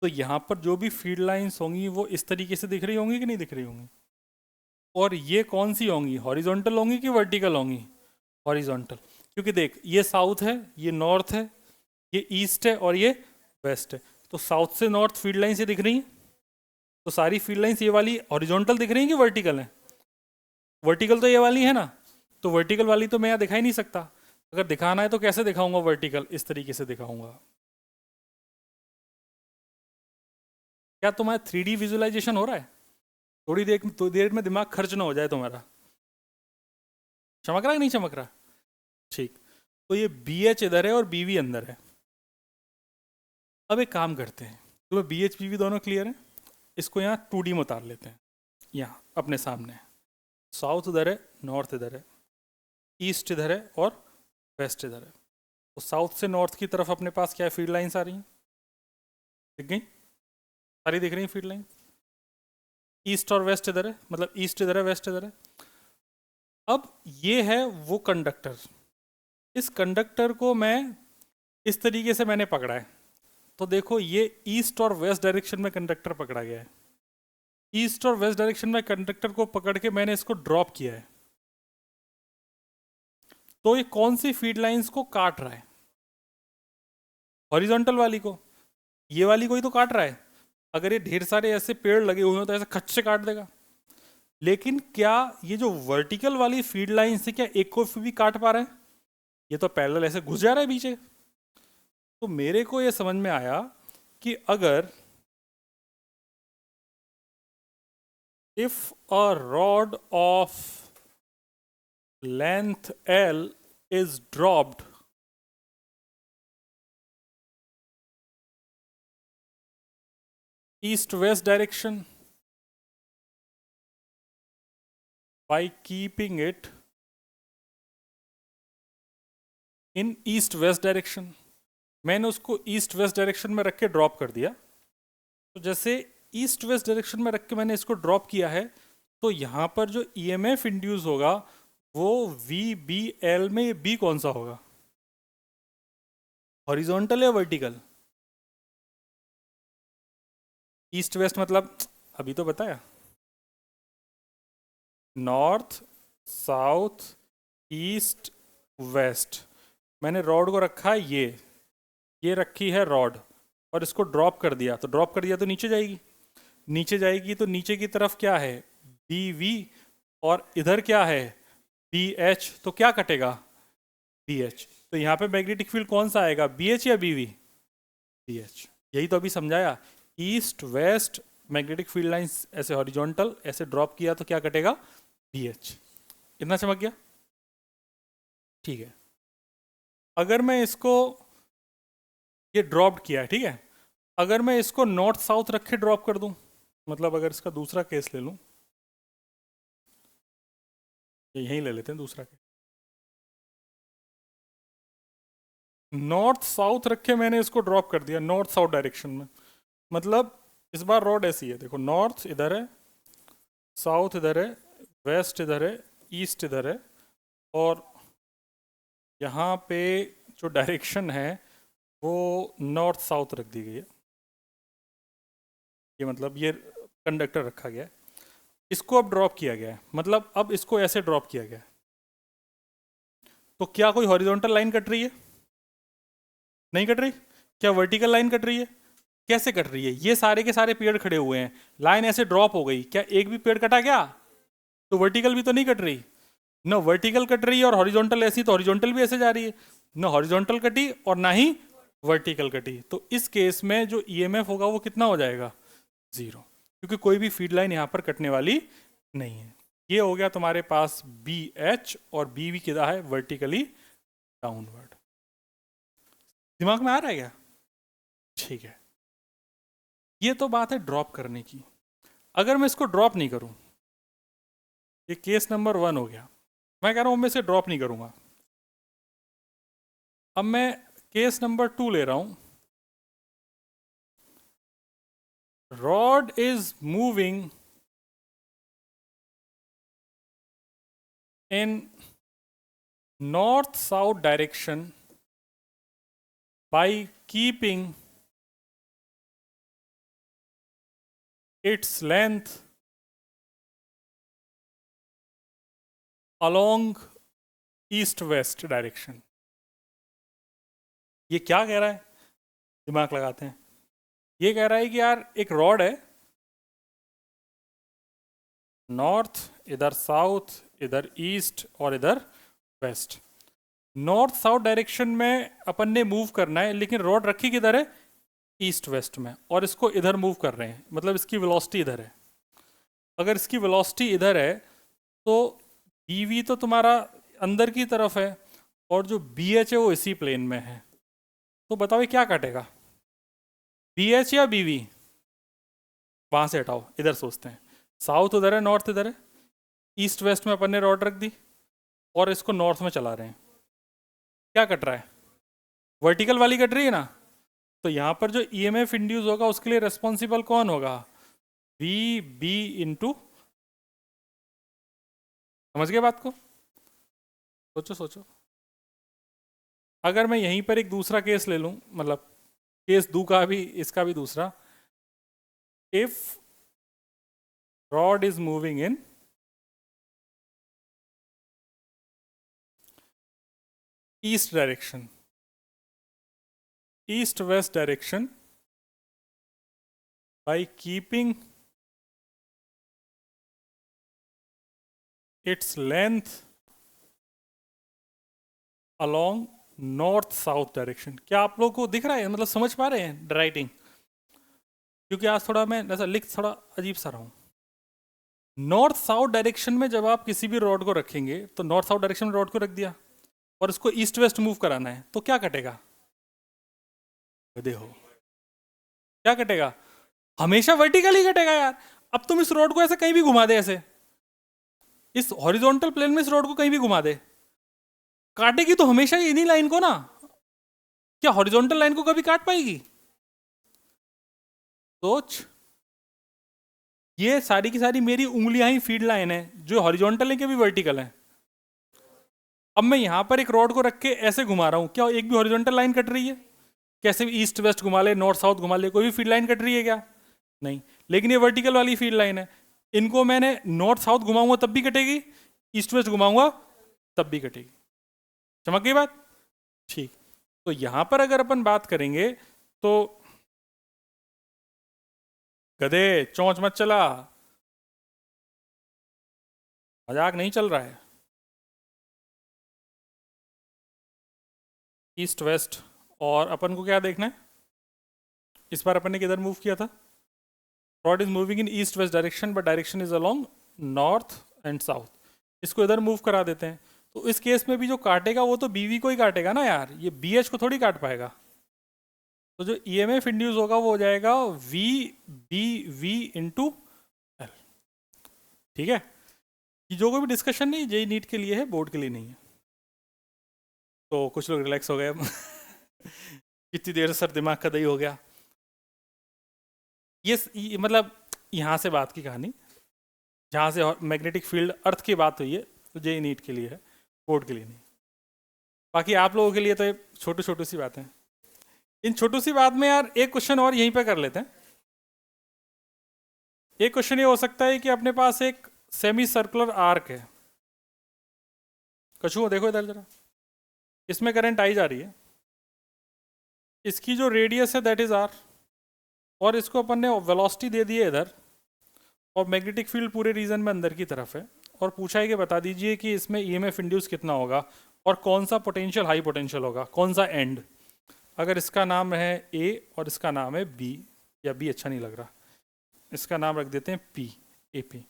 तो यहाँ पर जो भी फील्ड लाइंस होंगी वो इस तरीके से दिख रही होंगी कि नहीं दिख रही होंगी? और ये कौन सी होंगी, हॉरिजॉन्टल होंगी कि वर्टिकल होंगी? हॉरिजॉन्टल। क्योंकि देख, ये साउथ है, ये नॉर्थ है, ये ईस्ट है और ये वेस्ट है। तो साउथ से नॉर्थ फील्ड लाइन से दिख रही हैं, तो सारी फील्ड लाइंस ये वाली हॉरिजॉन्टल दिख रही हैं कि वर्टिकल है? वर्टिकल तो ये वाली है ना, तो वर्टिकल वाली तो मैं यहाँ दिखा ही नहीं सकता। अगर दिखाना है तो कैसे दिखाऊंगा वर्टिकल? इस तरीके से दिखाऊंगा। क्या तुम्हारा 3D विजुअलाइजेशन हो रहा है? थोड़ी देर में दिमाग खर्च ना हो जाए तुम्हारा। चमक रहा है कि नहीं चमक रहा? ठीक। तो ये BH इधर है और BV अंदर है। अब एक काम करते हैं, तुम्हें BH BV दोनों क्लियर है? इसको यहाँ 2D में उतार लेते हैं। यहाँ अपने सामने साउथ इधर है, नॉर्थ इधर है, ईस्ट इधर है और वेस्ट इधर है। तो साउथ से नॉर्थ की तरफ अपने पास क्या है, फील्ड लाइंस आ रही हैं, दिख गई? सारी दिख रही हैं फील्ड लाइन। ईस्ट और वेस्ट इधर है, मतलब ईस्ट इधर है, वेस्ट इधर है। अब ये है वो कंडक्टर। इस कंडक्टर को मैं इस तरीके से मैंने पकड़ा है, तो देखो ये ईस्ट और वेस्ट डायरेक्शन में कंडक्टर पकड़ा गया है। ईस्ट और वेस्ट डायरेक्शन में कंडक्टर को पकड़ के मैंने इसको ड्रॉप किया है। तो ये कौन सी फील्ड लाइंस को काट रहा है? हॉरिजॉन्टल वाली को। ये वाली को ही तो काट रहा है। अगर ये ढेर सारे ऐसे पेड़ लगे हुए हैं तो ऐसे खच से काट देगा। लेकिन क्या ये जो वर्टिकल वाली फील्ड लाइन से क्या एक को भी काट पा रहा है? ये तो पैरेलल ऐसे घुस जा रहा है पीछे। तो मेरे को ये समझ में आया कि अगर if a rod of length L is dropped east west direction by keeping it in east west direction, मैंने उसको ईस्ट वेस्ट डायरेक्शन में रख के ड्रॉप कर दिया। तो जैसे ईस्ट वेस्ट डायरेक्शन में रख के मैंने इसको ड्रॉप किया है, तो यहाँ पर जो EMF इंड्यूस होगा वो VBL में, ये B कौन सा होगा, हॉरिजॉन्टल या वर्टिकल? ईस्ट वेस्ट मतलब अभी तो बताया, नॉर्थ साउथ ईस्ट वेस्ट। मैंने रॉड को रखा है, ये रखी है रॉड, और इसको ड्रॉप कर दिया। तो ड्रॉप कर दिया तो नीचे जाएगी, नीचे जाएगी तो नीचे की तरफ क्या है, BV, और इधर क्या है, BH। तो क्या कटेगा, BH। तो यहाँ पे मैग्नेटिक फील्ड कौन सा आएगा, BH या BV? BH। यही तो अभी समझाया, east west magnetic field lines ऐसे हॉरिजॉन्टल ऐसे ड्रॉप किया तो क्या कटेगा, BH। इतना चमक गया? ठीक है। अगर मैं इसको, ये ड्रॉप किया है, ठीक है, अगर मैं इसको नॉर्थ साउथ रख के ड्रॉप कर दूं, मतलब अगर इसका दूसरा केस ले लूं, यहीं ले लेते हैं दूसरा केस। नॉर्थ साउथ रख के मैंने इसको ड्रॉप कर दिया नॉर्थ साउथ डायरेक्शन में, मतलब इस बार रॉड ऐसी है, देखो नॉर्थ इधर है, साउथ इधर है, वेस्ट इधर है, ईस्ट इधर है, और यहाँ पे जो डायरेक्शन है वो नॉर्थ साउथ रख दी गई है। ये मतलब ये कंडक्टर रखा गया है, इसको अब ड्रॉप किया गया है, मतलब अब इसको ऐसे ड्रॉप किया गया है। तो क्या कोई हॉरिजॉन्टल लाइन कट रही है? नहीं कट रही। क्या वर्टिकल लाइन कट रही है? कैसे कट रही है? ये सारे के सारे पेड़ खड़े हुए हैं, लाइन ऐसे ड्रॉप हो गई, क्या एक भी पेड़ कटा क्या? तो वर्टिकल भी तो नहीं कट रही ना, वर्टिकल कट रही है और हॉरिजॉन्टल ऐसी, तो हॉरिजॉन्टल भी ऐसे जा रही है ना, हॉरिजॉन्टल कटी और ना ही वर्टिकल कटी। तो इस केस में जो ईएमएफ होगा वो कितना हो जाएगा, 0, क्योंकि कोई भी फीड लाइन यहाँ पर कटने वाली नहीं है। ये हो गया तुम्हारे पास बी एच, और बी भी कितना है, वर्टिकली डाउनवर्ड। दिमाग में आ रहा है क्या? ठीक है, ये तो बात है ड्रॉप करने की। अगर मैं इसको ड्रॉप नहीं करूं, ये केस नंबर 1 हो गया, मैं कह रहा हूं मैं इसे ड्रॉप नहीं करूंगा। अब मैं केस नंबर 2 ले रहा हूं, rod is moving in north south direction by keeping its length along east west direction। ये क्या कह रहा है, दिमाग लगाते हैं। ये कह रहा है कि यार एक रॉड है, नॉर्थ, इधर साउथ, इधर ईस्ट और इधर वेस्ट। नॉर्थ साउथ डायरेक्शन में अपन ने मूव करना है, लेकिन रॉड रखी किधर है, ईस्ट वेस्ट में, और इसको इधर मूव कर रहे हैं, मतलब इसकी वेलोसिटी इधर है। अगर इसकी वेलोसिटी इधर है तो BV तो तुम्हारा अंदर की तरफ है, और जो BH है वो इसी प्लेन में है। तो बताओ ये क्या काटेगा, BH या BV? वहां से हटाओ, इधर सोचते हैं। साउथ उधर है, नॉर्थ इधर है, ईस्ट वेस्ट में अपन ने रॉड रख दी और इसको नॉर्थ में चला रहे हैं। क्या कट रहा है, वर्टिकल वाली कट रही है ना। तो यहाँ पर जो EMF इंड्यूस होगा उसके लिए रेस्पॉन्सिबल कौन होगा, VB इंटू, समझ गए बात को? सोचो सोचो। अगर मैं यहीं पर एक दूसरा केस ले लूं, मतलब केस दू का भी, इसका भी दूसरा, if rod is moving in east direction, east west direction, by keeping its length along north south direction. क्या आप लोगों को दिख रहा है, मतलब समझ पा रहे हैं राइटिंग? क्योंकि आज थोड़ा मैं ऐसा लिख थोड़ा अजीब सा रहा हूं। नॉर्थ साउथ डायरेक्शन में जब आप किसी भी रॉड को रखेंगे, तो नॉर्थ साउथ डायरेक्शन में रॉड को रख दिया और इसको ईस्ट वेस्ट मूव कराना है, तो क्या कटेगा, देखो क्या कटेगा, हमेशा वर्टिकल ही कटेगा यार। अब तुम इस रोड को ऐसे कहीं भी घुमा दे, ऐसे इस हॉरिजॉन्टल प्लेन में इस रोड को कहीं भी घुमा दे, काटेगी तो हमेशा इन्हीं लाइन को ना। क्या हॉरिजॉन्टल लाइन को कभी काट पाएगी? सोच, ये सारी की सारी मेरी उंगलियां ही फीड लाइन है, जो हॉरिजॉन्टल है कि भी वर्टिकल है। अब मैं यहां पर एक रॉड को रख के ऐसे घुमा रहा हूं, क्या एक भी हॉरिजॉन्टल लाइन कट रही है? कैसे भी ईस्ट वेस्ट घुमा ले, नॉर्थ साउथ घुमा ले, कोई भी फीड लाइन कट रही है क्या? नहीं। लेकिन ये वर्टिकल वाली फीड लाइन है, इनको मैंने नॉर्थ साउथ घुमाऊंगा तब भी कटेगी, ईस्ट वेस्ट घुमाऊंगा तब भी कटेगी। चमक गई बात? ठीक। तो यहां पर अगर अपन बात करेंगे तो, गधे चोंच मत चला, मजाक नहीं चल रहा है। ईस्ट वेस्ट, और अपन को क्या देखना है, इस बार अपन ने किधर मूव किया था, rod is moving in east west direction but direction is along north and south, इसको इधर मूव करा देते हैं। तो इस केस में भी जो काटेगा वो तो BV को ही काटेगा ना यार, ये BH को थोड़ी काट पाएगा। तो जो EMF इंड्यूस होगा वो हो जाएगा VBV इंटू L। ठीक है, ये जो कोई भी डिस्कशन नहीं, जेई नीट के लिए है, बोर्ड के लिए नहीं है। तो कुछ लोग रिलैक्स हो गए कितनी देर से सर दिमाग का दही हो गया। ये मतलब यहाँ से बात की कहानी, जहाँ से मैग्नेटिक फील्ड अर्थ की बात हुई है, तो जेई नीट के लिए है, बोर्ड के लिए नहीं। बाकी आप लोगों के लिए तो छोटी छोटी सी बातें। इन छोटी सी बात में यार एक क्वेश्चन और यहीं पे कर लेते हैं। एक क्वेश्चन ये हो सकता है कि अपने पास एक सेमी सर्कुलर आर्क है, कछुआ देखो इधर जरा, इसमें करंट आई जा रही है, इसकी जो रेडियस है दैट इज R, और इसको अपन ने वेलोसिटी दे दी है इधर, और मैग्नेटिक फील्ड पूरे रीजन में अंदर की तरफ है, और पूछा है कि बता दीजिए कि इसमें ईएमएफ इंड्यूस कितना होगा और कौन सा पोटेंशियल हाई पोटेंशियल होगा, कौन सा एंड। अगर इसका नाम है ए और इसका नाम है बी, या बी अच्छा नहीं लग रहा, इसका नाम रख देते हैं पी, ए पी।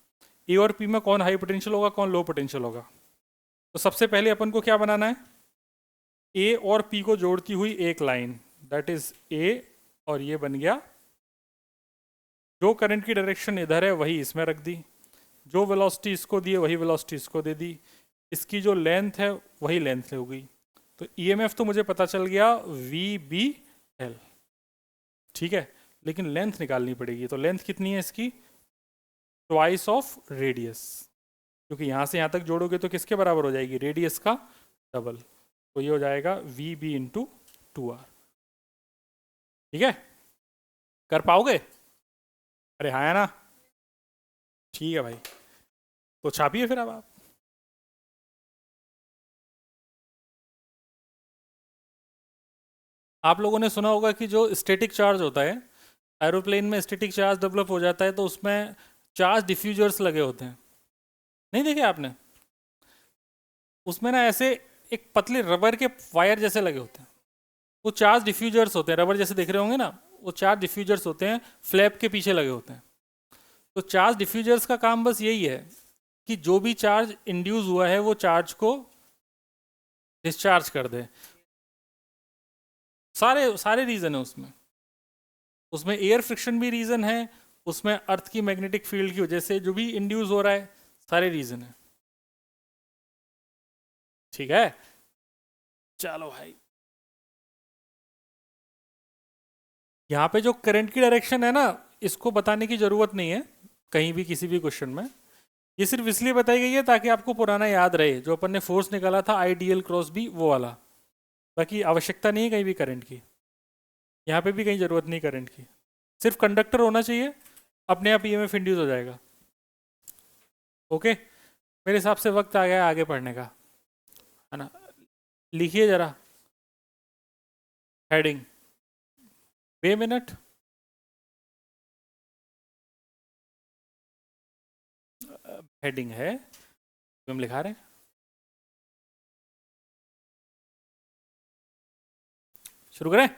ए और पी में कौन हाई पोटेंशियल होगा, कौन लो पोटेंशियल होगा। तो सबसे पहले अपन को क्या बनाना है, ए और पी को जोड़ती हुई एक लाइन, दैट इज ए, और ये बन गया, जो करंट की डायरेक्शन इधर है वही इसमें रख दी, जो वेलोसिटी इसको दी है वही वेलोसिटी इसको दे दी, इसकी जो लेंथ है वही लेंथ हो गई। तो ईएमएफ तो मुझे पता चल गया वी बी एल, ठीक है, लेकिन लेंथ निकालनी पड़ेगी। तो लेंथ कितनी है इसकी, ट्वाइस ऑफ रेडियस, क्योंकि यहाँ से यहाँ तक जोड़ोगे तो किसके बराबर हो जाएगी, रेडियस का डबल। तो ये हो जाएगा वी बी इंटू 2r। ठीक है, कर पाओगे, अरे हाँ है ना, ठीक है भाई। तो छापिए फिर अब आप। आप लोगों ने सुना होगा कि जो स्टैटिक चार्ज होता है, एरोप्लेन में स्टैटिक चार्ज डेवलप हो जाता है तो उसमें चार्ज डिफ्यूजर्स लगे होते हैं, नहीं देखे आपने, उसमें ना ऐसे एक पतले रबर के वायर जैसे लगे होते हैं, वो चार्ज डिफ्यूजर्स होते हैं, रबर जैसे देख रहे होंगे ना, वो चार्ज डिफ्यूजर्स होते हैं, फ्लैप के पीछे लगे होते हैं। तो चार्ज डिफ्यूजर्स का काम बस यही है कि जो भी चार्ज इंड्यूस हुआ है वो चार्ज को डिस्चार्ज कर दे। सारे सारे रीजन है उसमें, उसमें एयर फ्रिक्शन भी रीजन है, उसमें अर्थ की मैग्नेटिक फील्ड की वजह से जो भी इंड्यूस हो रहा है, सारे रीजन है। ठीक है, चलो भाई, यहाँ पे जो करंट की डायरेक्शन है ना, इसको बताने की जरूरत नहीं है कहीं भी किसी भी क्वेश्चन में, ये सिर्फ इसलिए बताई गई है ताकि आपको पुराना याद रहे, जो अपन ने फोर्स निकाला था आईडीएल क्रॉस बी वो वाला। बाकी आवश्यकता नहीं है कहीं भी करंट की, यहाँ पे भी कहीं जरूरत नहीं करंट की, सिर्फ कंडक्टर होना चाहिए, अपने आप ईएमएफ इंड्यूस हो जाएगा। ओके, मेरे हिसाब से वक्त आ गया आगे पढ़ने का, है ना। लिखिए जरा हेडिंग, बे मिनट, हेडिंग है हम लिखा रहे हैं, शुरू करें।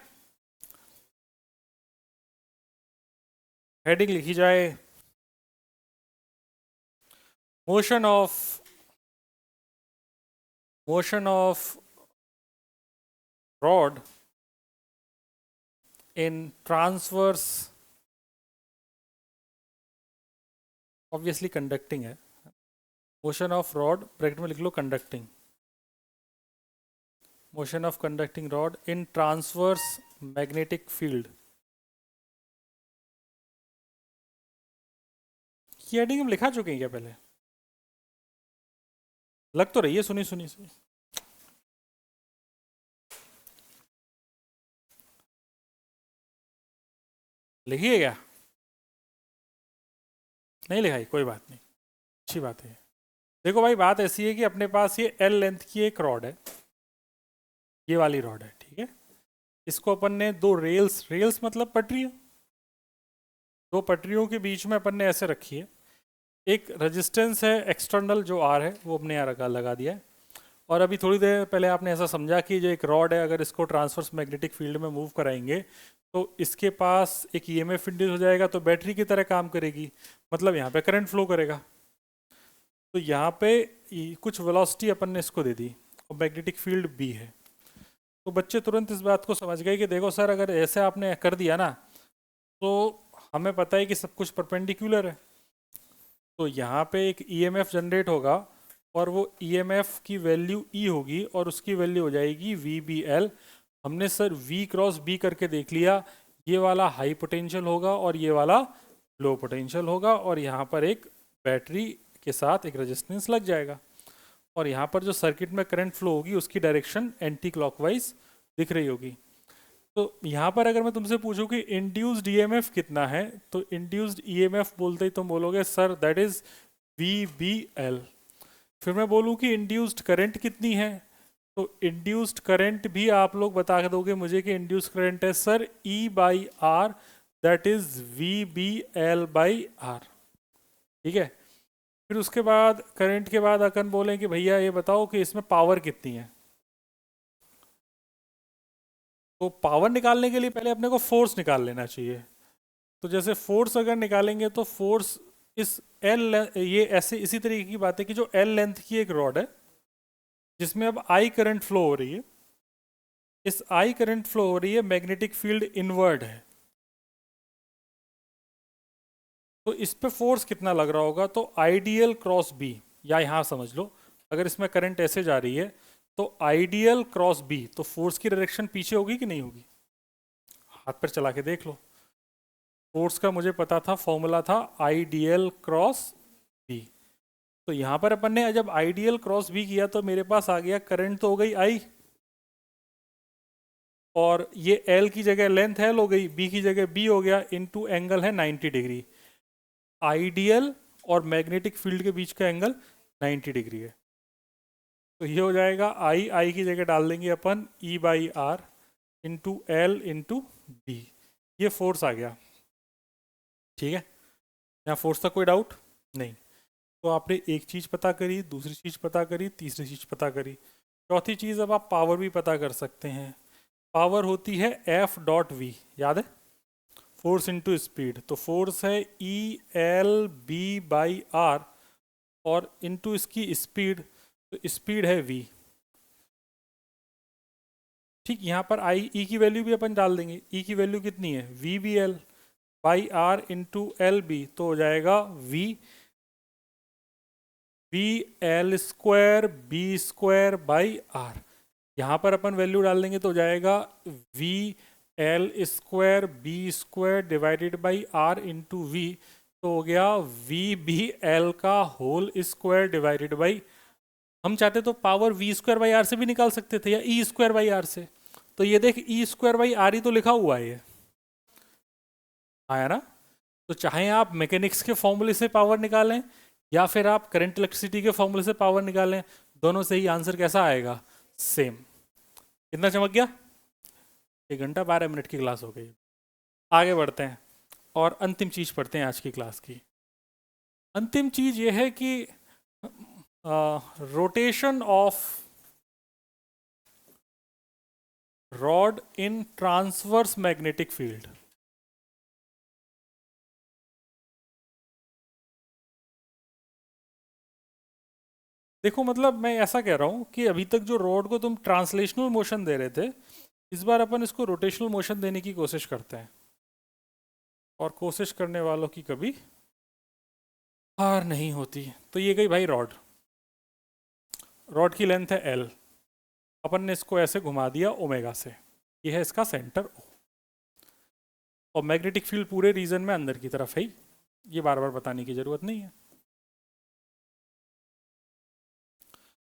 हेडिंग लिखी जाए, motion of rod in transverse, obviously conducting है, मोशन ऑफ रॉड ब्रैकेट में लिख लो conducting, motion of conducting rod in transverse magnetic field. ये हेडिंग हम लिखा चुके हैं क्या पहले, लग तो रही है सुनी सुनी से। लिखिए क्या, नहीं लिखाई, कोई बात नहीं, अच्छी बात है। देखो भाई, बात ऐसी है कि अपने पास ये एल लेंथ की एक रॉड है, ये वाली रॉड है, ठीक है, इसको अपन ने दो रेल्स, रेल्स मतलब पटरियां, दो पटरियों के बीच में अपन ने ऐसे रखी है, एक रेजिस्टेंस है एक्सटर्नल जो आर है वो अपने यहाँ लगा दिया है, और अभी थोड़ी देर पहले आपने ऐसा समझा कि जो एक रॉड है अगर इसको ट्रांसवर्स मैग्नेटिक फील्ड में मूव कराएंगे तो इसके पास एक ईएमएफ इंड्यूस हो जाएगा, तो बैटरी की तरह काम करेगी, मतलब यहाँ पे करंट फ्लो करेगा। तो यहाँ पे कुछ वेलोसिटी अपन ने इसको दे दी और मैग्नेटिक फील्ड बी है, तो बच्चे तुरंत इस बात को समझ गए कि देखो सर, अगर ऐसे आपने कर दिया ना तो हमें पता है कि सब कुछ परपेंडिकुलर है, तो यहाँ पे एक ईएमएफ जनरेट होगा और वो ईएमएफ की वैल्यू ई होगी और उसकी वैल्यू हो जाएगी वी बी एल। हमने सर वी क्रॉस बी करके देख लिया, ये वाला हाई पोटेंशियल होगा और ये वाला लो पोटेंशियल होगा, और यहाँ पर एक बैटरी के साथ एक रेजिस्टेंस लग जाएगा, और यहाँ पर जो सर्किट में करंट फ्लो होगी उसकी डायरेक्शन एंटी क्लॉकवाइज दिख रही होगी। तो यहाँ पर अगर मैं तुमसे पूछूं कि इंड्यूस्ड ईएमएफ कितना है, तो इंड्यूस्ड ईएमएफ बोलते ही तुम बोलोगे sir that is v B L. फिर मैं बोलूँ कि इंड्यूस्ड करंट कितनी है, तो इंड्यूस्ड करंट भी आप लोग बता दोगे मुझे कि इंड्यूस्ड करंट है sir E by R, that is v B L by R, ठीक है। फिर उसके बाद करंट के बाद अपन बोलें कि भैया ये बताओ कि इसमें पावर कितनी है। तो पावर निकालने के लिए पहले अपने को फोर्स निकाल लेना चाहिए। तो जैसे फोर्स अगर निकालेंगे तो फोर्स इस एल, ये ऐसे इसी तरीके की बात है कि जो एल लेंथ की एक रॉड है जिसमें अब आई करंट फ्लो हो रही है, इस आई करंट फ्लो हो रही है, मैग्नेटिक फील्ड इनवर्ड है, तो इस पे फोर्स कितना लग रहा होगा। तो आइडियल क्रॉस बी, या यहां समझ लो अगर इसमें करंट ऐसे जा रही है तो आइडियल क्रॉस बी, तो फोर्स की डायरेक्शन पीछे होगी कि नहीं होगी, हाथ पर चला के देख लो। फोर्स का मुझे पता था, फॉर्मूला था आइडियल क्रॉस बी। तो यहां पर अपन ने जब आइडियल क्रॉस बी किया तो मेरे पास आ गया करंट तो हो गई आई, और ये एल की जगह लेंथ एल हो गई, बी की जगह बी हो गया, इनटू एंगल है 90 डिग्री। आइडियल और मैग्नेटिक फील्ड के बीच का एंगल 90 डिग्री है। तो ये हो जाएगा आई, आई की जगह डाल देंगे अपन E by R into L into B. ये फोर्स आ गया, ठीक है। यहाँ फोर्स का कोई डाउट नहीं। तो आपने एक चीज़ पता करी, दूसरी चीज़ पता करी, तीसरी चीज़ पता करी, चौथी चीज़ अब आप पावर भी पता कर सकते हैं। पावर होती है एफ डॉट वी, याद है, फोर्स इंटू स्पीड। तो फोर्स है E L B by R, और इंटू इसकी स्पीड, तो स्पीड है वी। ठीक, यहाँ पर आई ई की वैल्यू भी अपन डाल देंगे। ई की वैल्यू कितनी है, we B L by R into L B, तो हो जाएगा v B L square B square by R. यहाँ पर अपन वैल्यू डाल देंगे तो हो जाएगा v L square B square divided by R into v, तो हो गया वी बी एल का होल स्क्वायर डिवाइडेड बाई, हम चाहते तो power v square by R से भी निकाल सकते थे या ई स्क्वायर बाई आर से। तो ये देख ई स्क्वायर बाई आर ही तो लिखा हुआ है ये, आया ना। तो चाहे आप मैकेनिक्स के फॉर्मूले से पावर निकालें या फिर आप करंट इलेक्ट्रिसिटी के फॉर्मूले से पावर निकालें, दोनों से ही आंसर कैसा आएगा, सेम। कितना चमक गया, 1 घंटा 12 मिनट की क्लास हो गई। आगे बढ़ते हैं और अंतिम चीज पढ़ते हैं आज की क्लास की। अंतिम चीज ये है कि rotation of rod in transverse magnetic field. देखो मतलब मैं ऐसा कह रहा हूं कि अभी तक जो रॉड को तुम ट्रांसलेशनल मोशन दे रहे थे, इस बार अपन इसको रोटेशनल मोशन देने की कोशिश करते हैं, और कोशिश करने वालों की कभी हार नहीं होती। तो ये गई भाई रॉड, रॉड की लेंथ है एल, अपन ने इसको ऐसे घुमा दिया ओमेगा से, ये है इसका सेंटर ओ, और मैग्नेटिक फील्ड पूरे रीजन में अंदर की तरफ है, ये बार बार बताने की जरूरत नहीं है।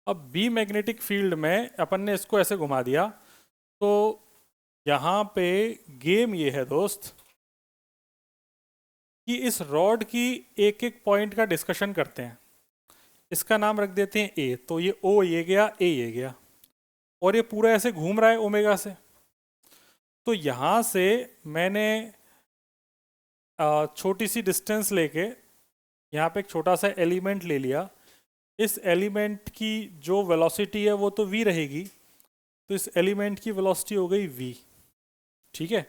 अब बी मैग्नेटिक फील्ड में अपन ने इसको ऐसे घुमा दिया, तो यहाँ पे गेम ये है दोस्त कि इस रॉड की एक एक पॉइंट का डिस्कशन करते हैं। इसका नाम रख देते हैं ए, तो ये ओ ये गया, ए ये गया, और ये पूरा ऐसे घूम रहा है ओमेगा से। तो यहाँ से मैंने छोटी सी डिस्टेंस लेके यहाँ पे एक छोटा सा एलिमेंट ले लिया। इस एलिमेंट की जो वेलोसिटी है वो तो v रहेगी, तो इस एलिमेंट की वेलोसिटी हो गई v, ठीक है।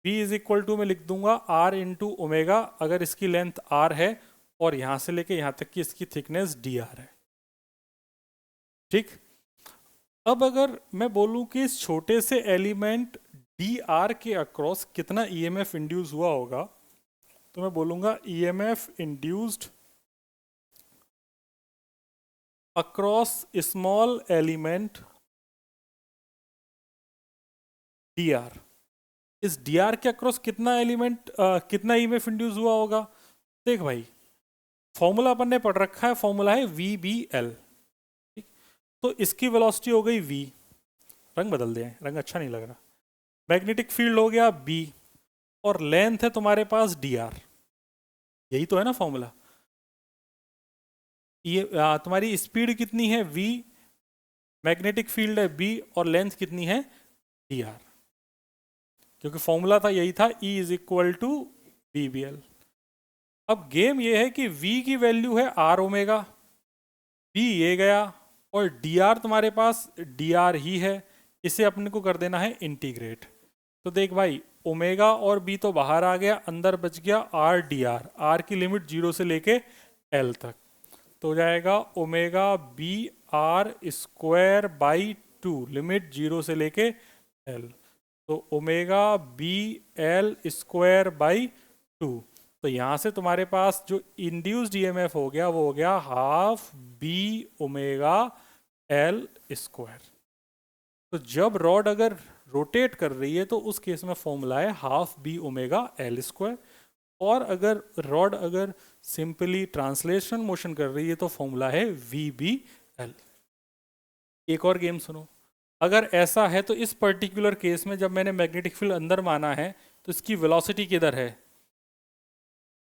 v इज इक्वल टू मैं लिख दूंगा r इंटू ओमेगा, अगर इसकी लेंथ r है और यहाँ से लेके यहाँ तक की इसकी थिकनेस dr है, ठीक। अब अगर मैं बोलूँ कि इस छोटे से एलिमेंट dr के अक्रॉस कितना EMF इंड्यूस हुआ होगा, तो मैं बोलूँगा EMF induced across small element dr। इस dr के अक्रॉस कितना एलिमेंट कितना EMF इंड्यूस हुआ होगा। देख भाई फॉर्मूला अपन ने पढ़ रखा है, फॉर्मूला है VBL, ठीक। तो इसकी वेलोसिटी हो गई v, रंग बदल दें, रंग अच्छा नहीं लग रहा। मैग्नेटिक फील्ड हो गया b, और लेंथ है तुम्हारे पास dr, यही तो है ना फॉर्मूला। ये तुम्हारी स्पीड कितनी है v, मैग्नेटिक फील्ड है b, और लेंथ कितनी है dr, क्योंकि फॉर्मूला था यही था E is equal to BBL। अब गेम ये है कि v की वैल्यू है r ओमेगा, b ये गया, और dr तुम्हारे पास dr ही है, इसे अपने को कर देना है इंटीग्रेट। तो देख भाई, ओमेगा और b तो बाहर आ गया, अंदर बच गया r dr, r की लिमिट 0 से लेके l तक, तो हो जाएगा omega b r square by 2, limit 0 से लेके l, तो omega B L square by 2। तो यहाँ से तुम्हारे पास जो इंड्यूस्ड ईएमएफ हो गया वो हो गया half B omega L square. तो जब रॉड अगर रोटेट कर रही है तो उस केस में फॉर्मूला है half B omega L square, और अगर रॉड अगर सिंपली ट्रांसलेशन मोशन कर रही है तो फॉर्मूला है वी बी एल। एक और गेम सुनो, अगर ऐसा है तो इस पर्टिकुलर केस में जब मैंने मैग्नेटिक फील्ड अंदर माना है तो इसकी वेलोसिटी किधर है,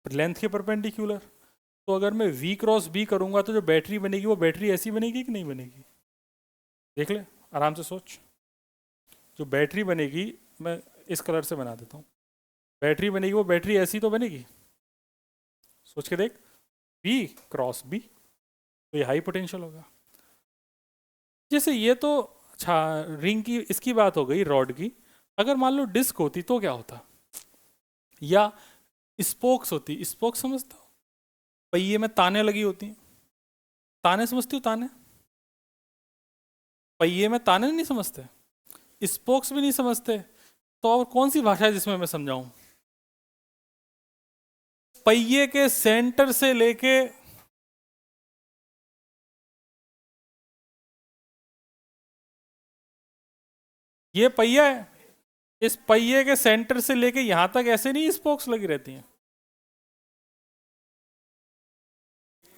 लेंथ के परपेंडिकुलर। तो अगर मैं v क्रॉस b करूंगा तो जो बैटरी बनेगी वो बैटरी ऐसी बनेगी कि नहीं बनेगी, देख ले आराम से सोच। जो बैटरी बनेगी, मैं इस कलर से बना देता हूँ, बैटरी बनेगी वो बैटरी ऐसी तो बनेगी, सोच के देख, v क्रॉस b, तो ये हाई पोटेंशियल होगा। जैसे ये तो अच्छा रिंग की इसकी बात हो गई, रॉड की। अगर मान लो डिस्क होती तो क्या होता, या स्पोक्स होती, स्पोक्स समझते हो, पहिए में ताने लगी होती हैं, ताने समझती हो, ताने, पहिए में ताने नहीं समझते, स्पोक्स भी नहीं समझते, तो और कौन सी भाषा है जिसमें मैं समझाऊं। पहिए के सेंटर से लेके ये पहिया है, इस पहिए के सेंटर से लेके यहां तक ऐसे नहीं स्पोक्स लगी रहती हैं,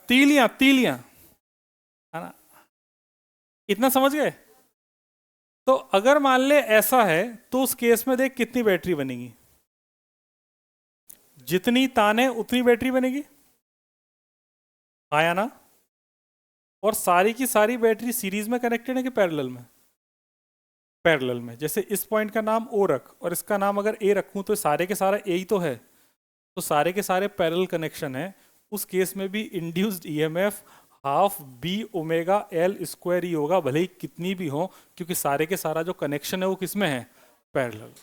तीलियां तीलियां, है ना, इतना समझ गए। तो अगर मान ले ऐसा है तो उस केस में देख कितनी बैटरी बनेगी, जितनी ताने उतनी बैटरी बनेगी, आया ना। और सारी की सारी बैटरी सीरीज में कनेक्टेड है कि पैरेलल में, पैरेलल में। जैसे इस पॉइंट का नाम ओ रख और इसका नाम अगर ए रखूं तो सारे के सारा ए ही तो है, तो सारे के सारे पैरेलल कनेक्शन है। उस केस में भी induced EMF half B omega L square ही होगा, भले ही कितनी भी हो, क्योंकि सारे के सारा जो कनेक्शन है वो किसमें है, पैरेलल।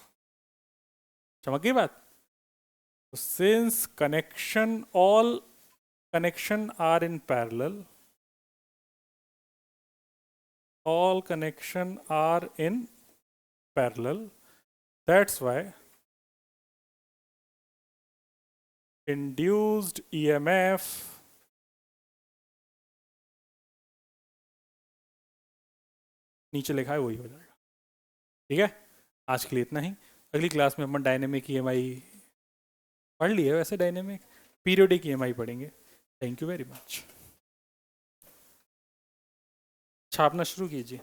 समझ गई बात। Since connection all connection are in parallel, all connection are in parallel, that's why induced EMF नीचे लिखा है वही हो जाएगा। ठीक है, आज के लिए इतना ही। अगली क्लास में अपन डायनेमिक EMI पढ़ लिए, वैसे डायनेमिक पीरियोडिक EMI पढ़ेंगे। Thank you very much. छापना शुरू कीजिए।